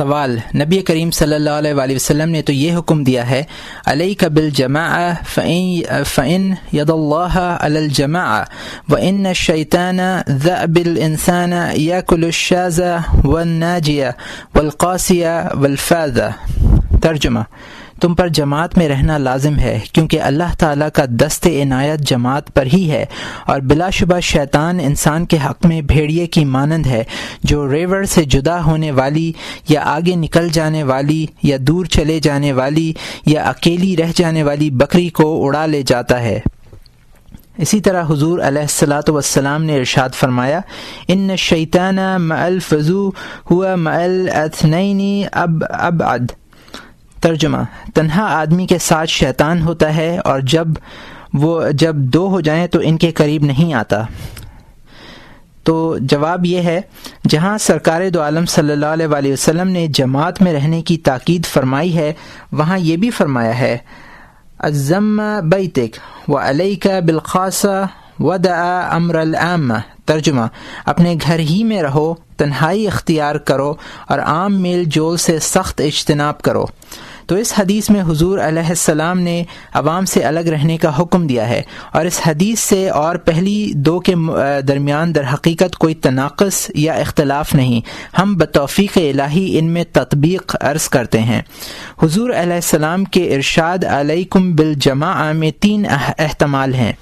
سوال: نبی کریم صلی اللہ علیہ وآلہ وسلم نے تو یہ حکم دیا ہے علیک بالجماعہ فإن ید اللہ علی الجماعہ وإن الشیطان ذأب الانسان یاکل الشاذ والناجیہ والقاسیہ والفاذہ۔ ترجمہ: تم پر جماعت میں رہنا لازم ہے کیونکہ اللہ تعالیٰ کا دست عنایت جماعت پر ہی ہے، اور بلا شبہ شیطان انسان کے حق میں بھیڑیے کی مانند ہے جو ریوڑ سے جدا ہونے والی یا آگے نکل جانے والی یا دور چلے جانے والی یا اکیلی رہ جانے والی بکری کو اڑا لے جاتا ہے۔ اسی طرح حضور علیہ الصلاۃ والسلام نے ارشاد فرمایا ان الشیطان مع الفضو هو مع الاثنین ابعد۔ ترجمہ: تنہا آدمی کے ساتھ شیطان ہوتا ہے اور جب دو ہو جائیں تو ان کے قریب نہیں آتا۔ تو جواب یہ ہے، جہاں سرکار دو عالم صلی اللہ علیہ وآلہ وسلم نے جماعت میں رہنے کی تاکید فرمائی ہے، وہاں یہ بھی فرمایا ہے الزم بیتک وعلیک بالخاصہ ودع امر العامہ۔ ترجمہ: اپنے گھر ہی میں رہو، تنہائی اختیار کرو اور عام میل جول سے سخت اجتناب کرو۔ تو اس حدیث میں حضور علیہ السلام نے عوام سے الگ رہنے کا حکم دیا ہے، اور اس حدیث سے اور پہلی دو کے درمیان در حقیقت کوئی تناقض یا اختلاف نہیں، ہم بتوفیق الہی ان میں تطبیق عرض کرتے ہیں۔ حضور علیہ السلام کے ارشاد علیکم بالجماعہ میں 3 احتمال ہیں۔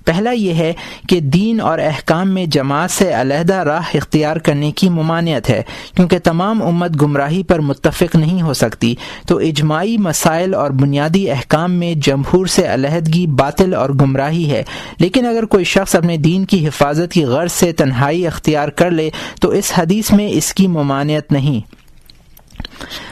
پہلا یہ ہے کہ دین اور احکام میں جماعت سے علیحدہ راہ اختیار کرنے کی ممانعت ہے، کیونکہ تمام امت گمراہی پر متفق نہیں ہو سکتی، تو اجماعی مسائل اور بنیادی احکام میں جمہور سے علیحدگی باطل اور گمراہی ہے۔ لیکن اگر کوئی شخص اپنے دین کی حفاظت کی غرض سے تنہائی اختیار کر لے تو اس حدیث میں اس کی ممانعت نہیں۔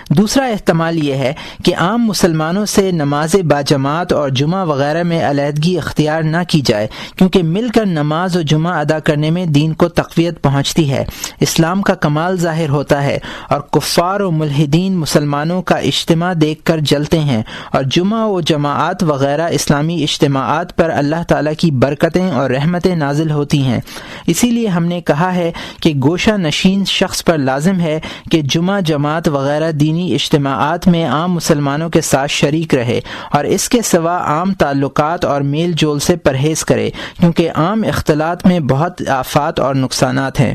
دوسرا احتمال یہ ہے کہ عام مسلمانوں سے نماز باجماعت اور جمعہ وغیرہ میں علیحدگی اختیار نہ کی جائے، کیونکہ مل کر نماز و جمعہ ادا کرنے میں دین کو تقویت پہنچتی ہے، اسلام کا کمال ظاہر ہوتا ہے، اور کفار و ملحدین مسلمانوں کا اجتماع دیکھ کر جلتے ہیں، اور جمعہ و جماعات وغیرہ اسلامی اجتماعات پر اللہ تعالیٰ کی برکتیں اور رحمتیں نازل ہوتی ہیں۔ اسی لیے ہم نے کہا ہے کہ گوشہ نشین شخص پر لازم ہے کہ جمعہ جماعت وغیرہ دینی اجتماعات میں عام مسلمانوں کے ساتھ شریک رہے، اور اس کے سوا عام تعلقات اور میل جول سے پرہیز کرے، کیونکہ عام اختلاط میں بہت آفات اور نقصانات ہیں۔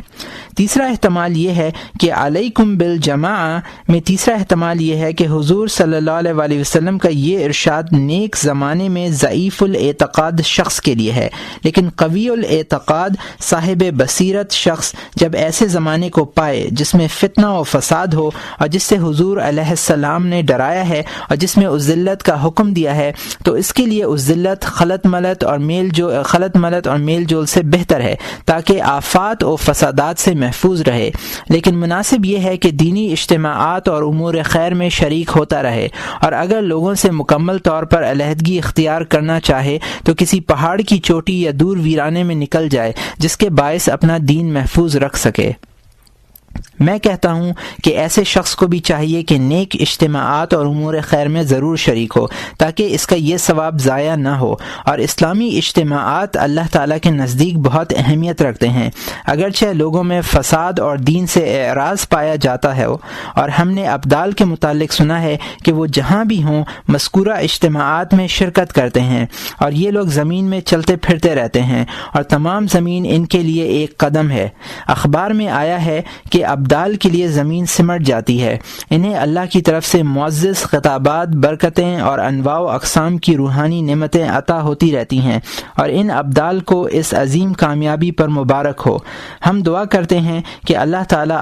تیسرا احتمال یہ ہے کہ علیکم بالجماعہ میں تیسرا احتمال یہ ہے کہ حضور صلی اللہ علیہ وآلہ وسلم کا یہ ارشاد نیک زمانے میں ضعیف الاعتقاد شخص کے لیے ہے، لیکن قوی الاعتقاد صاحب بصیرت شخص جب ایسے زمانے کو پائے جس میں فتنہ و فساد ہو، اور جس سے حضور علیہ السلام نے ڈرایا ہے اور جس میں اس ذلت کا حکم دیا ہے، تو اس کے لیے اس ذلت خلط ملط اور میل جول سے بہتر ہے، تاکہ آفات و فسادات سے محفوظ رہے۔ لیکن مناسب یہ ہے کہ دینی اجتماعات اور امور خیر میں شریک ہوتا رہے، اور اگر لوگوں سے مکمل طور پر علیحدگی اختیار کرنا چاہے تو کسی پہاڑ کی چوٹی یا دور ویرانے میں نکل جائے، جس کے باعث اپنا دین محفوظ رکھ سکے۔ میں کہتا ہوں کہ ایسے شخص کو بھی چاہیے کہ نیک اجتماعات اور امور خیر میں ضرور شریک ہو، تاکہ اس کا یہ ثواب ضائع نہ ہو۔ اور اسلامی اجتماعات اللہ تعالیٰ کے نزدیک بہت اہمیت رکھتے ہیں، اگرچہ لوگوں میں فساد اور دین سے اعراض پایا جاتا ہے، اور ہم نے ابدال کے متعلق سنا ہے کہ وہ جہاں بھی ہوں مذکورہ اجتماعات میں شرکت کرتے ہیں، اور یہ لوگ زمین میں چلتے پھرتے رہتے ہیں، اور تمام زمین ان کے لیے ایک قدم ہے۔ اخبار میں آیا ہے کہ ابدال کے لیے زمین سمٹ جاتی ہے، انہیں اللہ کی طرف سے معزز خطابات، برکتیں اور انواع و اقسام کی روحانی نعمتیں عطا ہوتی رہتی ہیں، اور ان ابدال کو اس عظیم کامیابی پر مبارک ہو۔ ہم دعا کرتے ہیں کہ اللہ تعالیٰ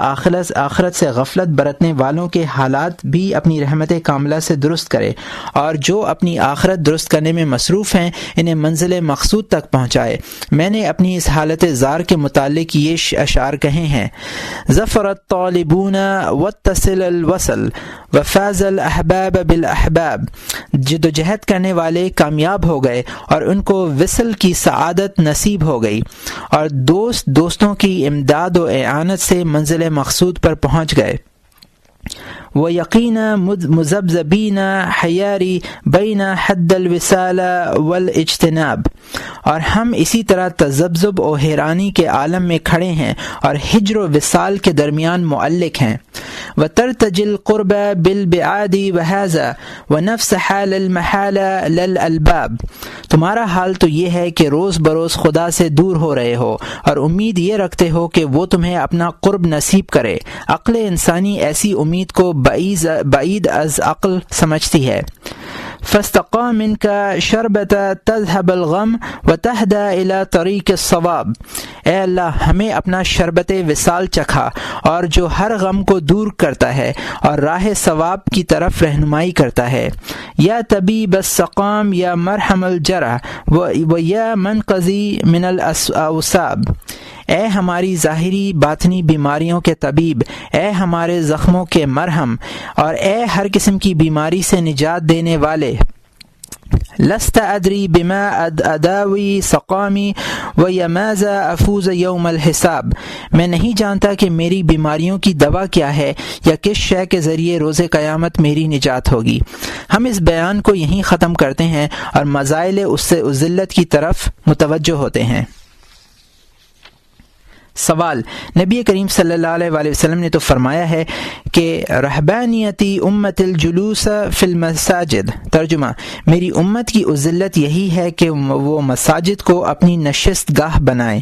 آخرت سے غفلت برتنے والوں کے حالات بھی اپنی رحمت کاملہ سے درست کرے، اور جو اپنی آخرت درست کرنے میں مصروف ہیں انہیں منزل مقصود تک پہنچائے۔ میں نے اپنی اس حالت زار کے متعلق یہ اشعار کہے ہیں: ظفر الطالبون واتصل الوصل وفاز الاحباب بالاحباب۔ جدوجہد کرنے والے کامیاب ہو گئے اور ان کو وصل کی سعادت نصیب ہو گئی، اور دوستوں کی امداد و اعانت سے منزل مقصود پر پہنچ گئے۔ وَيَقِينَ مُذَبْذَبِينَ حَيَارِ بَيْنَ حَدِّ الْوِصَالِ وَالْاجْتِنَابِ۔ اور ہم اسی طرح تذبذب و حیرانی کے عالم میں کھڑے ہیں اور ہجر و وصال کے درمیان معلق ہیں۔ وترتجي القرب بالبعاد وهذا ونفس حال المحال للألباب. تمہارا حال تو یہ ہے کہ روز بروز خدا سے دور ہو رہے ہو اور امید یہ رکھتے ہو کہ وہ تمہیں اپنا قرب نصیب کرے. عقل انسانی ایسی امید کو بعید از عقل سمجھتی ہے. فاستقى منك شربة تذهب الغم وتهدى إلى طريق الصواب. اے اللہ ہمیں اپنا شربت وصال چکھا اور جو ہر غم کو دور کرتا ہے اور راہ ثواب کی طرف رہنمائی کرتا ہے. یا طبیب السقام یا مرحم الجرح و یا منقذی من الاوصاب. اے ہماری ظاہری باطنی بیماریوں کے طبیب، اے ہمارے زخموں کے مرہم، اور اے ہر قسم کی بیماری سے نجات دینے والے. لست ادری بما اداوی سقامی و یماذا افوز یوم الحساب. میں نہیں جانتا کہ میری بیماریوں کی دوا کیا ہے یا کس شے کے ذریعے روز قیامت میری نجات ہوگی. ہم اس بیان کو یہیں ختم کرتے ہیں اور مزائل اس سے ذلت کی طرف متوجہ ہوتے ہیں. سوال: نبی کریم صلی اللہ علیہ وآلہ وسلم نے تو فرمایا ہے کہ رہبانیتی امت الجلوس فی المساجد. ترجمہ: میری امت کی عزلت یہی ہے کہ وہ مساجد کو اپنی نشست گاہ بنائیں.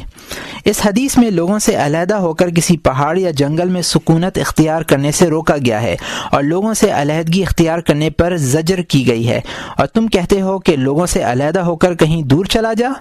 اس حدیث میں لوگوں سے علیحدہ ہو کر کسی پہاڑ یا جنگل میں سکونت اختیار کرنے سے روکا گیا ہے اور لوگوں سے علیحدگی اختیار کرنے پر زجر کی گئی ہے. اور تم کہتے ہو کہ لوگوں سے علیحدہ ہو کر کہیں دور چلا جا.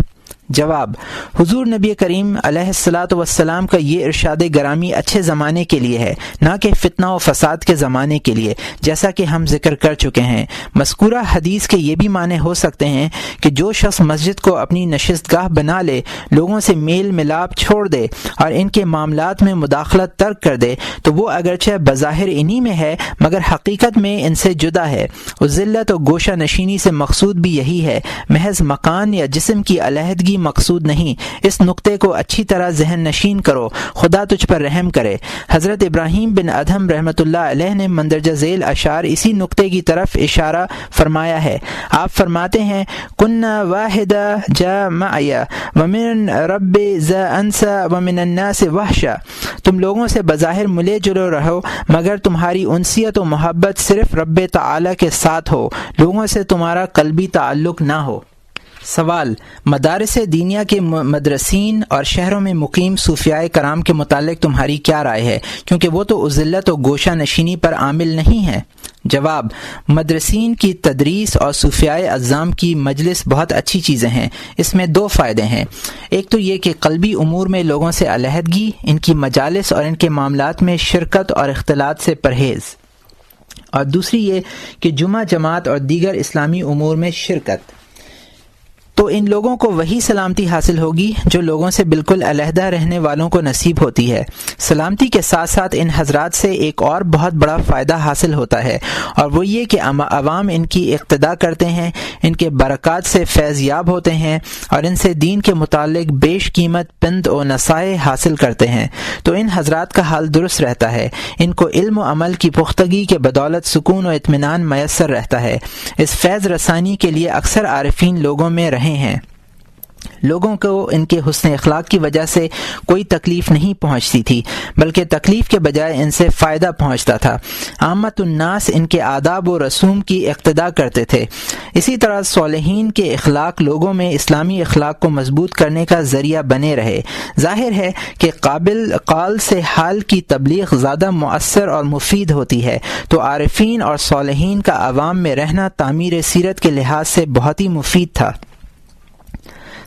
جواب: حضور نبی کریم علیہ الصلاۃ والسلام کا یہ ارشاد گرامی اچھے زمانے کے لیے ہے، نہ کہ فتنہ و فساد کے زمانے کے لیے، جیسا کہ ہم ذکر کر چکے ہیں. مذکورہ حدیث کے یہ بھی معنی ہو سکتے ہیں کہ جو شخص مسجد کو اپنی نشست گاہ بنا لے، لوگوں سے میل ملاپ چھوڑ دے اور ان کے معاملات میں مداخلت ترک کر دے تو وہ اگرچہ بظاہر انہی میں ہے مگر حقیقت میں ان سے جدا ہے. ذلت و گوشہ نشینی سے مقصود بھی یہی ہے، محض مکان یا جسم کی علیحدگی مقصود نہیں. اس نقطے کو اچھی طرح ذہن نشین کرو، خدا تجھ پر رحم کرے. حضرت ابراہیم بن ادہم رحمۃ اللہ علیہ نے مندرجہ ذیل اشعار اسی نقطے کی طرف اشارہ فرمایا ہے. آپ فرماتے ہیں: کننا واحدہ جا معیا ومن رب ذا انسا ومن الناس وحشا. تم لوگوں سے بظاہر ملے جلو رہو مگر تمہاری انسیت و محبت صرف رب تعالی کے ساتھ ہو، لوگوں سے تمہارا قلبی تعلق نہ ہو. سوال: مدارس دینیہ کے مدرسین اور شہروں میں مقیم صوفیاء کرام کے متعلق تمہاری کیا رائے ہے، کیونکہ وہ تو عزلت و گوشہ نشینی پر عامل نہیں ہیں؟ جواب: مدرسین کی تدریس اور صوفیاء اعظام کی مجلس بہت اچھی چیزیں ہیں. اس میں دو فائدے ہیں. ایک تو یہ کہ قلبی امور میں لوگوں سے علیحدگی، ان کی مجالس اور ان کے معاملات میں شرکت اور اختلاط سے پرہیز، اور دوسری یہ کہ جمعہ جماعت اور دیگر اسلامی امور میں شرکت. تو ان لوگوں کو وہی سلامتی حاصل ہوگی جو لوگوں سے بالکل علیحدہ رہنے والوں کو نصیب ہوتی ہے. سلامتی کے ساتھ ساتھ ان حضرات سے ایک اور بہت بڑا فائدہ حاصل ہوتا ہے، اور وہ یہ کہ عوام ان کی اقتداء کرتے ہیں، ان کے برکات سے فیض یاب ہوتے ہیں اور ان سے دین کے متعلق بیش قیمت پند و نصائح حاصل کرتے ہیں. تو ان حضرات کا حال درست رہتا ہے. ان کو علم و عمل کی پختگی کے بدولت سکون و اطمینان میسر رہتا ہے. اس فیض رسانی کے لیے اکثر عارفین لوگوں میں رہے ہیں. لوگوں کو ان کے حسن اخلاق کی وجہ سے کوئی تکلیف نہیں پہنچتی تھی، بلکہ تکلیف کے بجائے ان سے فائدہ پہنچتا تھا. عامت الناس ان کے آداب و رسوم کی اقتداء کرتے تھے. اسی طرح صالحین کے اخلاق لوگوں میں اسلامی اخلاق کو مضبوط کرنے کا ذریعہ بنے رہے. ظاہر ہے کہ قابل قال سے حال کی تبلیغ زیادہ مؤثر اور مفید ہوتی ہے، تو عارفین اور صالحین کا عوام میں رہنا تعمیر سیرت کے لحاظ سے بہت ہی مفید تھا.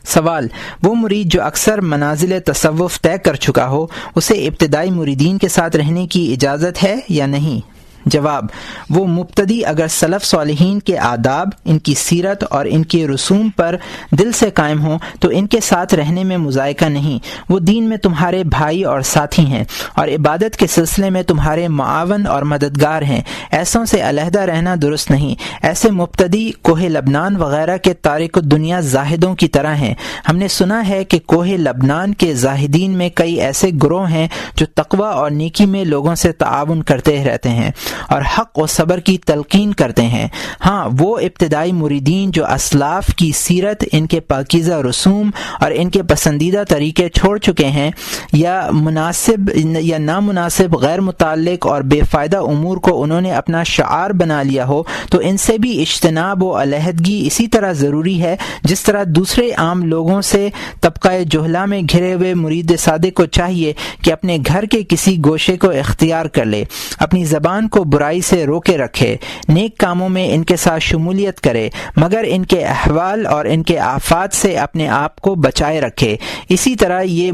سوال: وہ مرید جو اکثر منازل تصوف طے کر چکا ہو، اسے ابتدائی مریدین کے ساتھ رہنے کی اجازت ہے یا نہیں؟ جواب: وہ مبتدی اگر سلف صالحین کے آداب، ان کی سیرت اور ان کے رسوم پر دل سے قائم ہوں تو ان کے ساتھ رہنے میں مذائقہ نہیں. وہ دین میں تمہارے بھائی اور ساتھی ہیں اور عبادت کے سلسلے میں تمہارے معاون اور مددگار ہیں. ایسوں سے علیحدہ رہنا درست نہیں. ایسے مبتدی کوہ لبنان وغیرہ کے تارک الدنیا زاہدوں کی طرح ہیں. ہم نے سنا ہے کہ کوہ لبنان کے زاہدین میں کئی ایسے گروہ ہیں جو تقوی اور نیکی میں لوگوں سے تعاون کرتے رہتے ہیں اور حق و صبر کی تلقین کرتے ہیں۔ ہاں وہ ابتدائی مریدین جو اسلاف کی سیرت، ان کے پاکیزہ رسوم اور ان کے پسندیدہ طریقے چھوڑ چکے ہیں، یا مناسب یا نامناسب، غیر متعلق اور بے فائدہ امور کو انہوں نے اپنا شعار بنا لیا ہو، تو ان سے بھی اجتناب و علیحدگی اسی طرح ضروری ہے جس طرح دوسرے عام لوگوں سے طبقہ جہلا میں گھرے ہوئے مرید صادق کو چاہیے کہ اپنے گھر کے کسی گوشے کو اختیار کر لے، اپنی زبان کو برائی سے روکے رکھے، نیک کاموں میں ان کے ساتھ شمولیت کرے، مگر ان کے احوال اور ان کے آفات سے اپنے آپ کو بچائے رکھے۔ اسی طرح یہ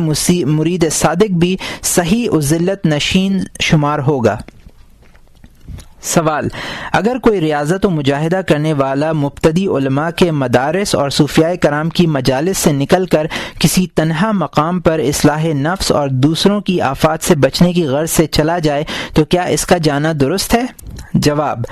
مرید صادق بھی صحیح و ذلت نشین شمار ہوگا۔ سوال: اگر کوئی ریاضت و مجاہدہ کرنے والا مبتدی علماء کے مدارس اور صوفیاء کرام کی مجالس سے نکل کر کسی تنہا مقام پر اصلاح نفس اور دوسروں کی آفات سے بچنے کی غرض سے چلا جائے تو کیا اس کا جانا درست ہے؟ جواب: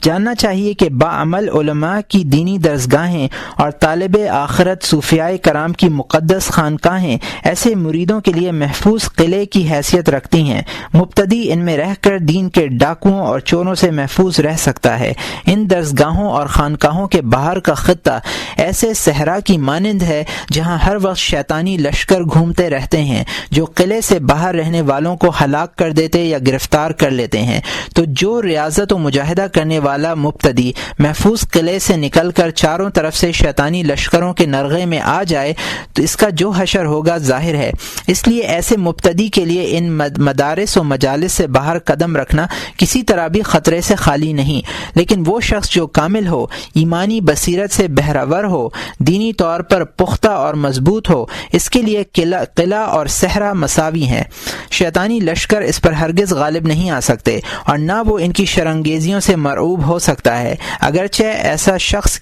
جاننا چاہیے کہ باعمل علماء کی دینی درسگاہیں اور طالب آخرت صوفیاء کرام کی مقدس خانقاہیں ایسے مریدوں کے لیے محفوظ قلعے کی حیثیت رکھتی ہیں۔ مبتدی ان میں رہ کر دین کے ڈاکوؤں اور چوروں سے محفوظ رہ سکتا ہے۔ ان درسگاہوں اور خانقاہوں کے باہر کا خطہ ایسے صحرا کی مانند ہے جہاں ہر وقت شیطانی لشکر گھومتے رہتے ہیں جو قلعے سے باہر رہنے والوں کو ہلاک کر دیتے یا گرفتار کر لیتے ہیں۔ تو جو ریاضت و مجاہدہ کرنے والا مبتدی محفوظ قلعے سے نکل کر چاروں طرف سے شیطانی لشکروں کے نرغے میں آ جائے تو اس کا جو حشر ہوگا ظاہر ہے۔ اس لیے ایسے مبتدی کے لیے ان مدارس و مجالس سے باہر قدم رکھنا کسی طرح بھی خطرے سے خالی نہیں، لیکن وہ شخص جو کامل ہو، ایمانی بصیرت سے بہرور ہو، دینی طور پر پختہ اور مضبوط ہو، اس کے لیے قلعہ اور صحرا مساوی ہیں۔ شیطانی لشکر اس پر ہرگز غالب نہیں آ سکتے اور نہ وہ ان کی شرنگیزیوں سے مرعوب ہو سکتا ہے، اگرچہ ایسے شخص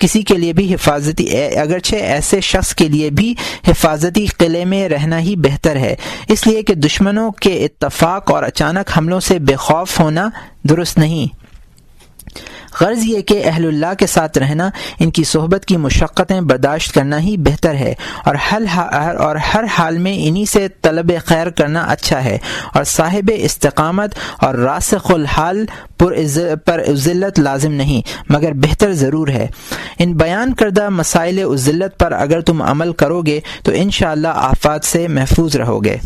کے لیے بھی حفاظتی قلعے میں رہنا ہی بہتر ہے، اس لیے کہ دشمنوں کے اتفاق اور اچانک حملوں سے بے خوف ہونا درست نہیں۔ غرض یہ کہ اہل اللہ کے ساتھ رہنا، ان کی صحبت کی مشقتیں برداشت کرنا ہی بہتر ہے، اور ہر حال میں انہی سے طلب خیر کرنا اچھا ہے، اور صاحب استقامت اور راسخ الحال پر عزلت لازم نہیں مگر بہتر ضرور ہے۔ ان بیان کردہ مسائل عزلت پر اگر تم عمل کرو گے تو انشاءاللہ آفات سے محفوظ رہو گے۔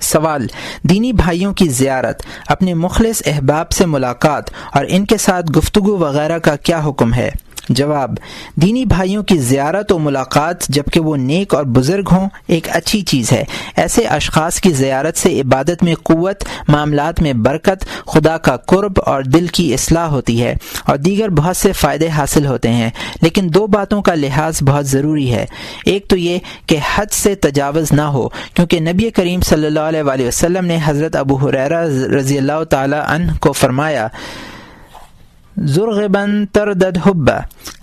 سوال: دینی بھائیوں کی زیارت، اپنے مخلص احباب سے ملاقات اور ان کے ساتھ گفتگو وغیرہ کا کیا حکم ہے؟ جواب: دینی بھائیوں کی زیارت و ملاقات جبکہ وہ نیک اور بزرگ ہوں ایک اچھی چیز ہے۔ ایسے اشخاص کی زیارت سے عبادت میں قوت، معاملات میں برکت، خدا کا قرب اور دل کی اصلاح ہوتی ہے اور دیگر بہت سے فائدے حاصل ہوتے ہیں، لیکن دو باتوں کا لحاظ بہت ضروری ہے۔ ایک تو یہ کہ حد سے تجاوز نہ ہو، کیونکہ نبی کریم صلی اللہ علیہ وسلم نے حضرت ابو ہریرہ رضی اللہ تعالی عنہ کو فرمایا، زرغباً تردد حبہ،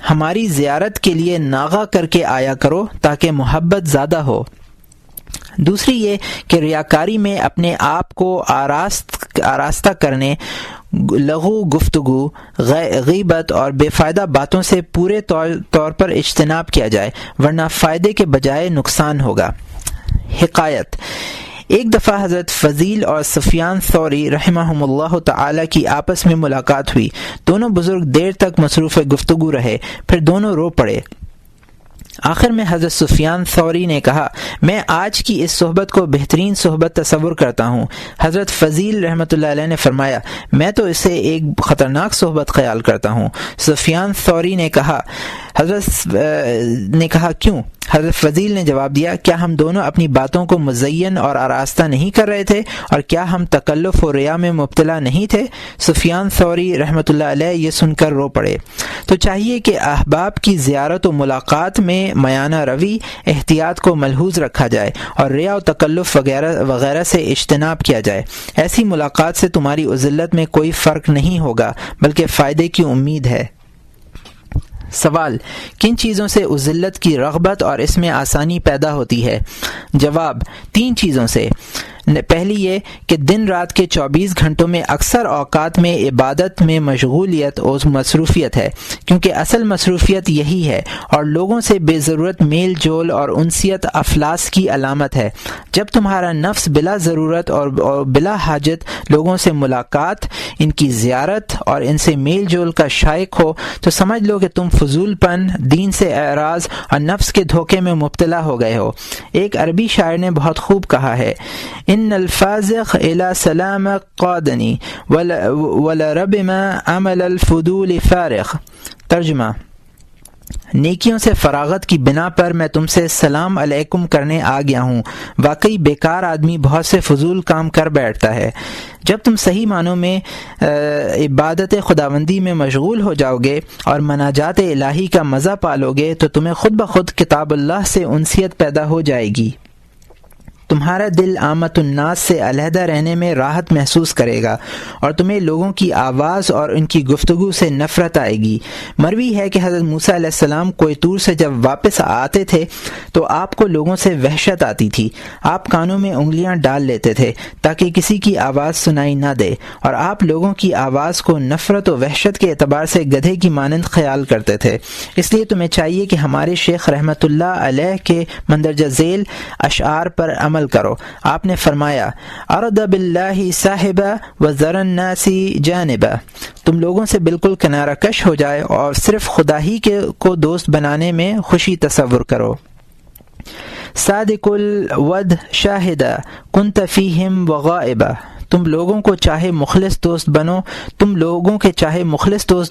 ہماری زیارت کے لیے ناغہ کر کے آیا کرو تاکہ محبت زیادہ ہو۔ دوسری یہ کہ ریاکاری میں اپنے آپ کو آراستہ کرنے، لغو گفتگو، غیبت اور بے فائدہ باتوں سے پورے طور پر اجتناب کیا جائے، ورنہ فائدے کے بجائے نقصان ہوگا۔ حکایت: ایک دفعہ حضرت فضیل اور سفیان ثوری رحمہم اللہ تعالی کی آپس میں ملاقات ہوئی۔ دونوں بزرگ دیر تک مصروف گفتگو رہے، پھر دونوں رو پڑے۔ آخر میں حضرت سفیان ثوری نے کہا، میں آج کی اس صحبت کو بہترین صحبت تصور کرتا ہوں۔ حضرت فضیل رحمۃ اللہ علیہ نے فرمایا، میں تو اسے ایک خطرناک صحبت خیال کرتا ہوں۔ سفیان ثوری نے کہا، کیوں؟ حضرت فضیل نے جواب دیا، کیا ہم دونوں اپنی باتوں کو مزین اور آراستہ نہیں کر رہے تھے، اور کیا ہم تکلف و ریا میں مبتلا نہیں تھے؟ سفیان ثوری رحمۃ اللہ علیہ یہ سن کر رو پڑے۔ تو چاہیے کہ احباب کی زیارت و ملاقات میں میانہ روی، احتیاط کو ملحوظ رکھا جائے اور ریا و تکلف وغیرہ سے اجتناب کیا جائے۔ ایسی ملاقات سے تمہاری عزلت میں کوئی فرق نہیں ہوگا بلکہ فائدے کی امید ہے۔ سوال: کن چیزوں سے عزلت کی رغبت اور اس میں آسانی پیدا ہوتی ہے؟ جواب: 3 چیزوں سے۔ پہلی یہ کہ دن رات کے 24 گھنٹوں میں اکثر اوقات میں عبادت میں مشغولیت اور مصروفیت ہے، کیونکہ اصل مصروفیت یہی ہے، اور لوگوں سے بے ضرورت میل جول اور انسیت افلاس کی علامت ہے۔ جب تمہارا نفس بلا ضرورت اور بلا حاجت لوگوں سے ملاقات، ان کی زیارت اور ان سے میل جول کا شائق ہو تو سمجھ لو کہ تم فضول پن، دین سے اعراض اور نفس کے دھوکے میں مبتلا ہو گئے ہو۔ ایک عربی شاعر نے بہت خوب کہا ہے، ان الفازق الى سلام قادنی ولربما عمل الفضول فارغ۔ ترجمہ: نیکیوں سے فراغت کی بنا پر میں تم سے سلام علیکم کرنے آ گیا ہوں۔ واقعی بیکار آدمی بہت سے فضول کام کر بیٹھتا ہے۔ جب تم صحیح معنوں میں عبادت خداوندی میں مشغول ہو جاؤ گے اور مناجات الہی کا مزہ پالو گے تو تمہیں خود بخود کتاب اللہ سے انسیت پیدا ہو جائے گی۔ تمہارا دل عامت الناس سے علیحدہ رہنے میں راحت محسوس کرے گا اور تمہیں لوگوں کی آواز اور ان کی گفتگو سے نفرت آئے گی۔ مروی ہے کہ حضرت موسیٰ علیہ السلام کوہ طور سے جب واپس آتے تھے تو آپ کو لوگوں سے وحشت آتی تھی۔ آپ کانوں میں انگلیاں ڈال لیتے تھے تاکہ کسی کی آواز سنائی نہ دے، اور آپ لوگوں کی آواز کو نفرت و وحشت کے اعتبار سے گدھے کی مانند خیال کرتے تھے۔ اس لیے تمہیں چاہیے کہ ہمارے شیخ رحمۃ اللہ علیہ کے مندرجہ ذیل اشعار پر عمل کرو۔ آپ نے فرمایا، ارض باللہ صاحبہ وذر الناس جانبہ۔ تم لوگوں سے بالکل کنارہ کش ہو جائے اور صرف خدا ہی کو دوست بنانے میں خوشی تصور کرو۔ صادق الود شاہدہ کنت فیہم وغائبہ۔ تم لوگوں کو چاہے مخلص دوست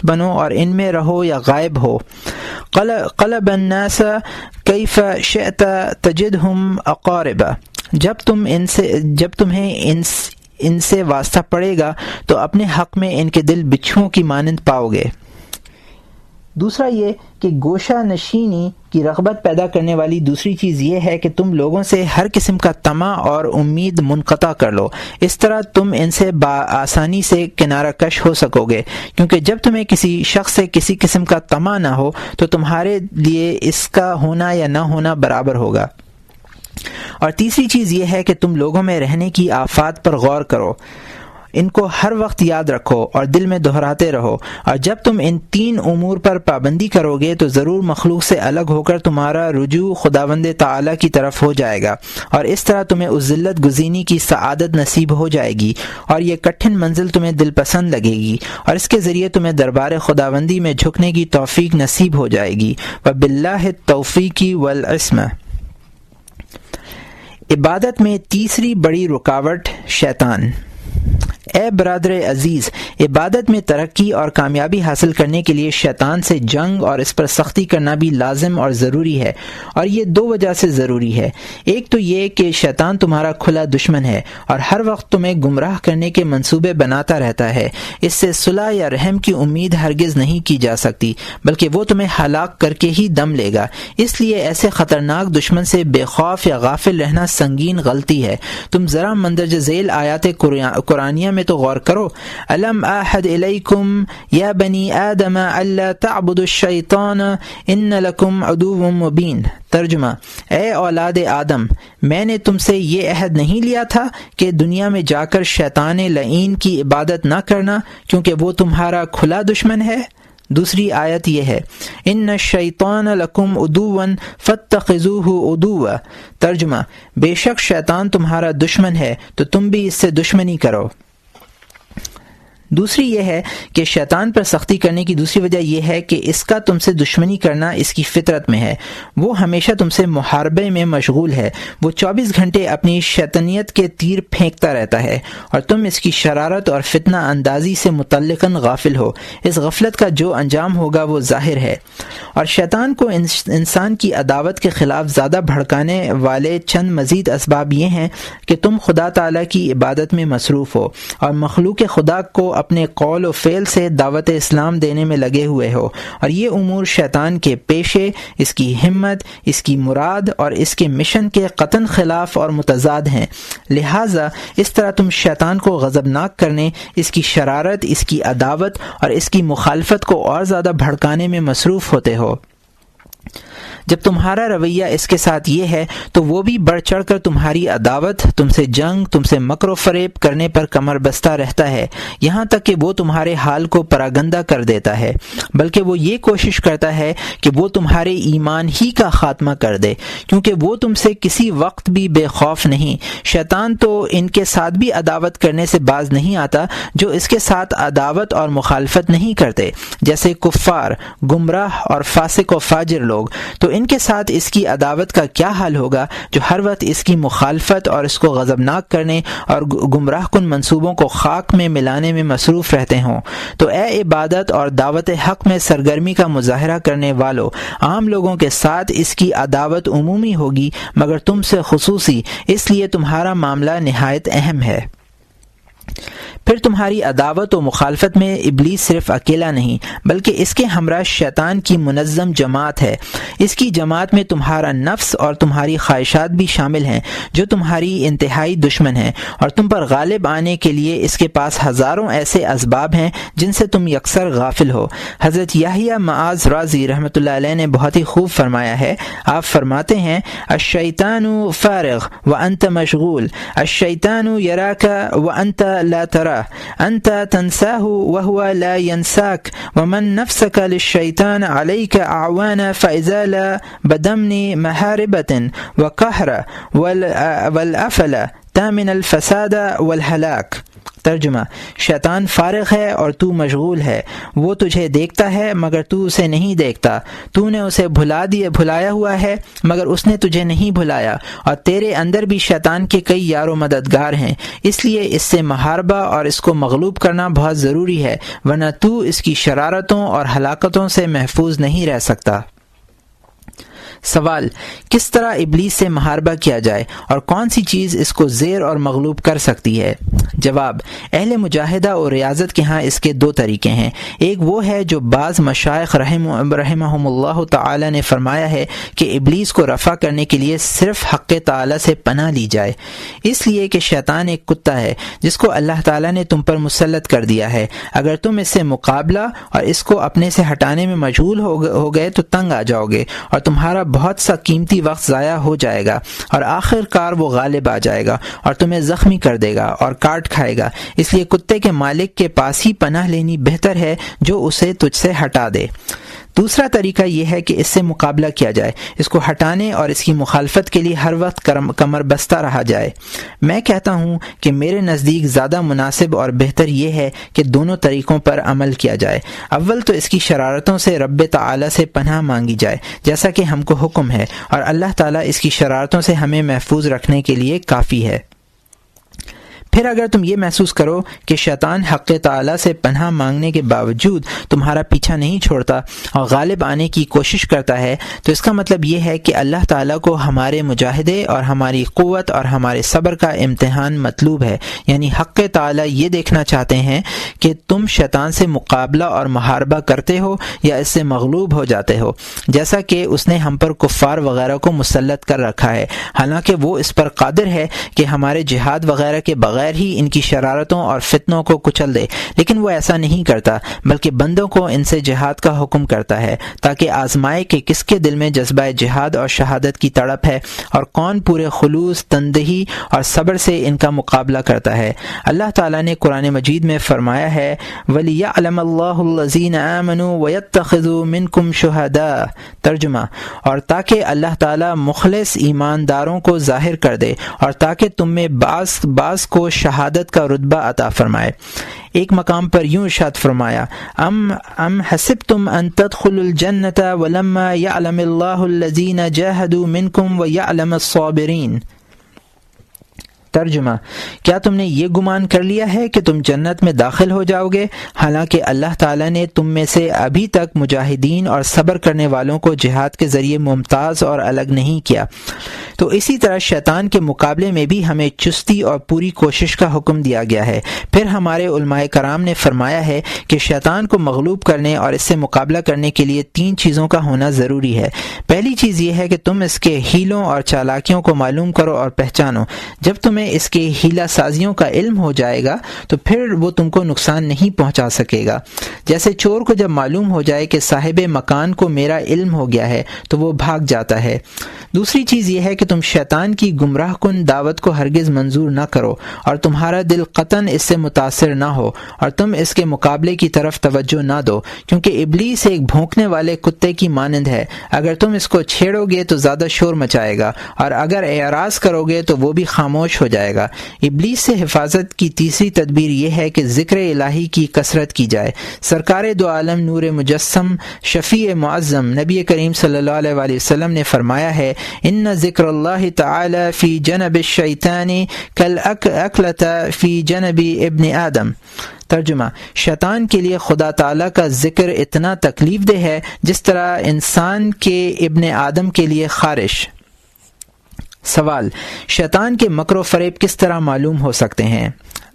بنو، اور ان میں رہو یا غائب ہو۔ قلب الناس کیف شئت تجدہم اقاربہ۔ جب تمہیں ان سے واسطہ پڑے گا تو اپنے حق میں ان کے دل بچھوؤں کی مانند پاؤ گے۔ دوسرا یہ کہ گوشہ نشینی کی رغبت پیدا کرنے والی دوسری چیز یہ ہے کہ تم لوگوں سے ہر قسم کا طمع اور امید منقطع کر لو۔ اس طرح تم ان سے بآسانی سے کنارہ کش ہو سکو گے، کیونکہ جب تمہیں کسی شخص سے کسی قسم کا طمع نہ ہو تو تمہارے لیے اس کا ہونا یا نہ ہونا برابر ہوگا۔ اور تیسری چیز یہ ہے کہ تم لوگوں میں رہنے کی آفات پر غور کرو، ان کو ہر وقت یاد رکھو اور دل میں دہراتے رہو، اور جب تم ان تین امور پر پابندی کرو گے تو ضرور مخلوق سے الگ ہو کر تمہارا رجوع خداوند تعالی کی طرف ہو جائے گا، اور اس طرح تمہیں اس ذلت گزینی کی سعادت نصیب ہو جائے گی، اور یہ کٹھن منزل تمہیں دل پسند لگے گی، اور اس کے ذریعے تمہیں دربار خداوندی میں جھکنے کی توفیق نصیب ہو جائے گی۔ وباللہ التوفیق والعصمہ۔ عبادت میں تیسری بڑی رکاوٹ شیطان۔ اے برادر عزیز، عبادت میں ترقی اور کامیابی حاصل کرنے کے لیے شیطان سے جنگ اور اس پر سختی کرنا بھی لازم اور ضروری ہے، اور یہ دو وجہ سے ضروری ہے۔ ایک تو یہ کہ شیطان تمہارا کھلا دشمن ہے اور ہر وقت تمہیں گمراہ کرنے کے منصوبے بناتا رہتا ہے۔ اس سے صلح یا رحم کی امید ہرگز نہیں کی جا سکتی، بلکہ وہ تمہیں ہلاک کر کے ہی دم لے گا۔ اس لیے ایسے خطرناک دشمن سے بے خوف یا غافل رہنا سنگین غلطی ہے۔ تم ذرا مندرجہ ذیل آیات قرآنیہ میں تو غور کرو۔ الم اعہد الیکم یا بنی آدم الا تعبدوا الشیطان ان لکم عدو مبین۔ ترجمہ: اے اولاد آدم، میں نے تم سے یہ عہد نہیں لیا تھا کہ دنیا میں جا کر شیطان لعین کی عبادت نہ کرنا، کیونکہ وہ تمہارا کھلا دشمن ہے۔ دوسری آیت یہ ہے، ان الشیطان لکم عدوا فاتخذوہ عدوا۔ ترجمہ: بے شک شیطان تمہارا دشمن ہے تو تم بھی اس سے دشمنی کرو۔ دوسری یہ ہے کہ شیطان پر سختی کرنے کی دوسری وجہ یہ ہے کہ اس کا تم سے دشمنی کرنا اس کی فطرت میں ہے۔ وہ ہمیشہ تم سے محاربے میں مشغول ہے۔ وہ 24 گھنٹے اپنی شیطنیت کے تیر پھینکتا رہتا ہے اور تم اس کی شرارت اور فتنہ اندازی سے متعلقاً غافل ہو۔ اس غفلت کا جو انجام ہوگا وہ ظاہر ہے۔ اور شیطان کو انسان کی عداوت کے خلاف زیادہ بھڑکانے والے چند مزید اسباب یہ ہیں کہ تم خدا تعالیٰ کی عبادت میں مصروف ہو اور مخلوق خدا کو اپنے قول و فعل سے دعوت اسلام دینے میں لگے ہوئے ہو، اور یہ امور شیطان کے پیشے، اس کی ہمت، اس کی مراد اور اس کے مشن کے قطعاً خلاف اور متضاد ہیں۔ لہٰذا اس طرح تم شیطان کو غضبناک کرنے، اس کی شرارت، اس کی عداوت اور اس کی مخالفت کو اور زیادہ بھڑکانے میں مصروف ہوتے ہو۔ جب تمہارا رویہ اس کے ساتھ یہ ہے تو وہ بھی بڑھ چڑھ کر تمہاری عداوت، تم سے جنگ، تم سے مکر و فریب کرنے پر کمر بستہ رہتا ہے، یہاں تک کہ وہ تمہارے حال کو پراگندہ کر دیتا ہے، بلکہ وہ یہ کوشش کرتا ہے کہ وہ تمہارے ایمان ہی کا خاتمہ کر دے، کیونکہ وہ تم سے کسی وقت بھی بے خوف نہیں۔ شیطان تو ان کے ساتھ بھی عداوت کرنے سے باز نہیں آتا جو اس کے ساتھ عداوت اور مخالفت نہیں کرتے، جیسے کفار، گمراہ اور فاسق و فاجر لوگ۔ تو ان کے ساتھ اس کی عداوت کا کیا حال ہوگا جو ہر وقت اس کی مخالفت اور اس کو غضبناک کرنے اور گمراہ کن منصوبوں کو خاک میں ملانے میں مصروف رہتے ہوں۔ تو اے عبادت اور دعوت حق میں سرگرمی کا مظاہرہ کرنے والو، عام لوگوں کے ساتھ اس کی عداوت عمومی ہوگی مگر تم سے خصوصی، اس لیے تمہارا معاملہ نہایت اہم ہے۔ پھر تمہاری عداوت و مخالفت میں ابلیس صرف اکیلا نہیں بلکہ اس کے ہمراہ شیطان کی منظم جماعت ہے۔ اس کی جماعت میں تمہارا نفس اور تمہاری خواہشات بھی شامل ہیں جو تمہاری انتہائی دشمن ہیں، اور تم پر غالب آنے کے لیے اس کے پاس ہزاروں ایسے اسباب ہیں جن سے تم یکسر غافل ہو۔ حضرت یحییٰ معاذ رازی رحمۃ اللہ علیہ نے بہت ہی خوب فرمایا ہے، آپ فرماتے ہیں الشیطان فارغ وانت مشغول، الشیطان یراک وانت لا تراہ، انت تنساه وهو لا ينساك، ومن نفسك للشيطان عليك اعوانا فاذا لا بدمن محاربة وقهر والافل تامن الفساد والهلاك۔ ترجمہ، شیطان فارغ ہے اور تو مشغول ہے، وہ تجھے دیکھتا ہے مگر تو اسے نہیں دیکھتا، تو نے اسے بھلایا ہوا ہے مگر اس نے تجھے نہیں بھلایا، اور تیرے اندر بھی شیطان کے کئی یار و مددگار ہیں، اس لیے اس سے محاربہ اور اس کو مغلوب کرنا بہت ضروری ہے، ورنہ تو اس کی شرارتوں اور ہلاکتوں سے محفوظ نہیں رہ سکتا۔ سوال، کس طرح ابلیس سے محاربہ کیا جائے اور کون سی چیز اس کو زیر اور مغلوب کر سکتی ہے؟ جواب، اہل مجاہدہ اور ریاضت کے ہاں اس کے دو طریقے ہیں۔ ایک وہ ہے جو بعض مشائخ رحمہم اللہ تعالی نے فرمایا ہے کہ ابلیس کو رفع کرنے کے لیے صرف حق تعالی سے پناہ لی جائے، اس لیے کہ شیطان ایک کتا ہے جس کو اللہ تعالی نے تم پر مسلط کر دیا ہے، اگر تم اس سے مقابلہ اور اس کو اپنے سے ہٹانے میں مشغول ہو گئے تو تنگ آ جاؤ گے اور تمہارا بہت سا قیمتی وقت ضائع ہو جائے گا، اور آخر کار وہ غالب آ جائے گا اور تمہیں زخمی کر دے گا اور کاٹ کھائے گا، اس لیے کتے کے مالک کے پاس ہی پناہ لینی بہتر ہے جو اسے تجھ سے ہٹا دے۔ دوسرا طریقہ یہ ہے کہ اس سے مقابلہ کیا جائے، اس کو ہٹانے اور اس کی مخالفت کے لیے ہر وقت کمر بستہ رہا جائے۔ میں کہتا ہوں کہ میرے نزدیک زیادہ مناسب اور بہتر یہ ہے کہ دونوں طریقوں پر عمل کیا جائے۔ اول تو اس کی شرارتوں سے رب تعالی سے پناہ مانگی جائے جیسا کہ ہم کو حکم ہے، اور اللہ تعالیٰ اس کی شرارتوں سے ہمیں محفوظ رکھنے کے لیے کافی ہے۔ پھر اگر تم یہ محسوس کرو کہ شیطان حق تعالی سے پناہ مانگنے کے باوجود تمہارا پیچھا نہیں چھوڑتا اور غالب آنے کی کوشش کرتا ہے، تو اس کا مطلب یہ ہے کہ اللہ تعالیٰ کو ہمارے مجاہدے اور ہماری قوت اور ہمارے صبر کا امتحان مطلوب ہے، یعنی حق تعالیٰ یہ دیکھنا چاہتے ہیں کہ تم شیطان سے مقابلہ اور محاربہ کرتے ہو یا اس سے مغلوب ہو جاتے ہو، جیسا کہ اس نے ہم پر کفار وغیرہ کو مسلط کر رکھا ہے، حالانکہ وہ اس پر قادر ہے کہ ہمارے جہاد وغیرہ کے بغیر ہی ان کی شرارتوں اور فتنوں کو کچل دے، لیکن وہ ایسا نہیں کرتا بلکہ بندوں کو ان سے جہاد کا حکم کرتا ہے تاکہ آزمائے کہ کس کے دل میں جذبہ جہاد اور شہادت کی تڑپ ہے اور کون پورے خلوص، تندہی اور صبر سے ان کا مقابلہ کرتا ہے۔ اللہ تعالیٰ نے قرآن مجید میں فرمایا ہے وَلِيَعْلَمَ اللَّهُ الَّذِينَ آمَنُوا وَيَتَّخِذُوا مِنكُمْ شُهَدَاءَ، ترجمہ، اور تاکہ اللہ تعالیٰ مخلص ایمانداروں کو ظاہر کر دے اور تاکہ تم میں بعض کو شہادت کا رتبہ عطا فرمائے۔ ایک مقام پر یوں ارشاد فرمایا ام حسبتم ان تدخلوا الجنۃ ولما يعلم الله الذين جاهدوا منكم ويعلم الصابرين، ترجمہ، کیا تم نے یہ گمان کر لیا ہے کہ تم جنت میں داخل ہو جاؤ گے حالانکہ اللہ تعالیٰ نے تم میں سے ابھی تک مجاہدین اور صبر کرنے والوں کو جہاد کے ذریعے ممتاز اور الگ نہیں کیا۔ تو اسی طرح شیطان کے مقابلے میں بھی ہمیں چستی اور پوری کوشش کا حکم دیا گیا ہے۔ پھر ہمارے علماء کرام نے فرمایا ہے کہ شیطان کو مغلوب کرنے اور اس سے مقابلہ کرنے کے لیے 3 چیزوں کا ہونا ضروری ہے۔ پہلی چیز یہ ہے کہ تم اس کے ہیلوں اور چالاکیوں کو معلوم کرو اور پہچانو۔ جب تمہیں تمہیں اس کے ہیلا سازیوں کا علم ہو جائے گا تو پھر وہ تم کو نقصان نہیں پہنچا سکے گا۔ جیسے چور کو جب معلوم ہو جائے کہ صاحب مکان کو میرا علم ہو گیا ہے تو وہ بھاگ جاتا ہے۔ دوسری چیز یہ ہے کہ تم شیطان کی گمراہ کن دعوت کو ہرگز منظور نہ کرو اور تمہارا دل قطعاً اس سے متاثر نہ ہو، اور تم اس کے مقابلے کی طرف توجہ نہ دو، کیونکہ ابلیس ایک بھونکنے والے کتے کی مانند ہے۔ اگر تم اس کو چھیڑو گے تو زیادہ شور مچائے گا، اور اگر اعراض کرو گے تو وہ بھی خاموش ہو جائے گا۔ ابلیس سے حفاظت کی تیسری تدبیر یہ ہے کہ ذکر الہی کی کثرت کی جائے۔ سرکار دو عالم نور مجسم شفیع معظم نبی کریم صلی اللہ علیہ وآلہ وسلم نے فرمایا ہے، ان ذکر اللہ تعالی فی جنب الشیطان کالاکلۃ فی جنب ابن آدم۔ ترجمہ: شیطان کے لیے خدا تعالیٰ کا ذکر اتنا تکلیف دہ ہے جس طرح انسان کے ابن آدم کے لیے خارش۔ سوال: شیطان کے مکر و فریب کس طرح معلوم ہو سکتے ہیں؟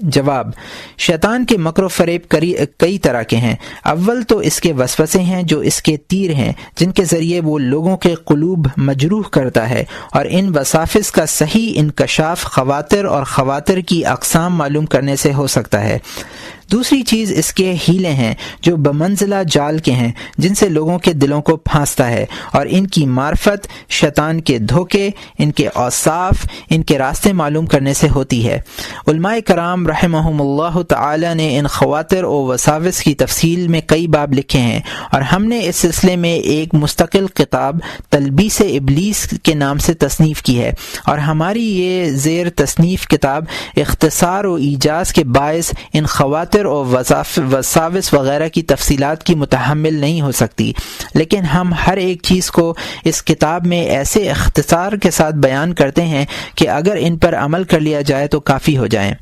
جواب: شیطان کے مکر و فریب کئی طرح کے ہیں۔ اول تو اس کے وسوسے ہیں جو اس کے تیر ہیں، جن کے ذریعے وہ لوگوں کے قلوب مجروح کرتا ہے، اور ان وساوس کا صحیح انکشاف خواطر اور خواطر کی اقسام معلوم کرنے سے ہو سکتا ہے۔ دوسری چیز اس کے ہیلے ہیں جو بمنزلہ جال کے ہیں، جن سے لوگوں کے دلوں کو پھانستا ہے، اور ان کی معرفت شیطان کے دھوکے، ان کے اوصاف، ان کے راستے معلوم کرنے سے ہوتی ہے۔ علماء کرام رحمہم اللہ تعالی نے ان خواطر و وساوس کی تفصیل میں کئی باب لکھے ہیں، اور ہم نے اس سلسلے میں ایک مستقل کتاب تلبیس ابلیس کے نام سے تصنیف کی ہے، اور ہماری یہ زیر تصنیف کتاب اختصار و ایجاز کے باعث ان خواطر اور وساوس وغیرہ کی تفصیلات کی متحمل نہیں ہو سکتی، لیکن ہم ہر ایک چیز کو اس کتاب میں ایسے اختصار کے ساتھ بیان کرتے ہیں کہ اگر ان پر عمل کر لیا جائے تو کافی ہو جائیں۔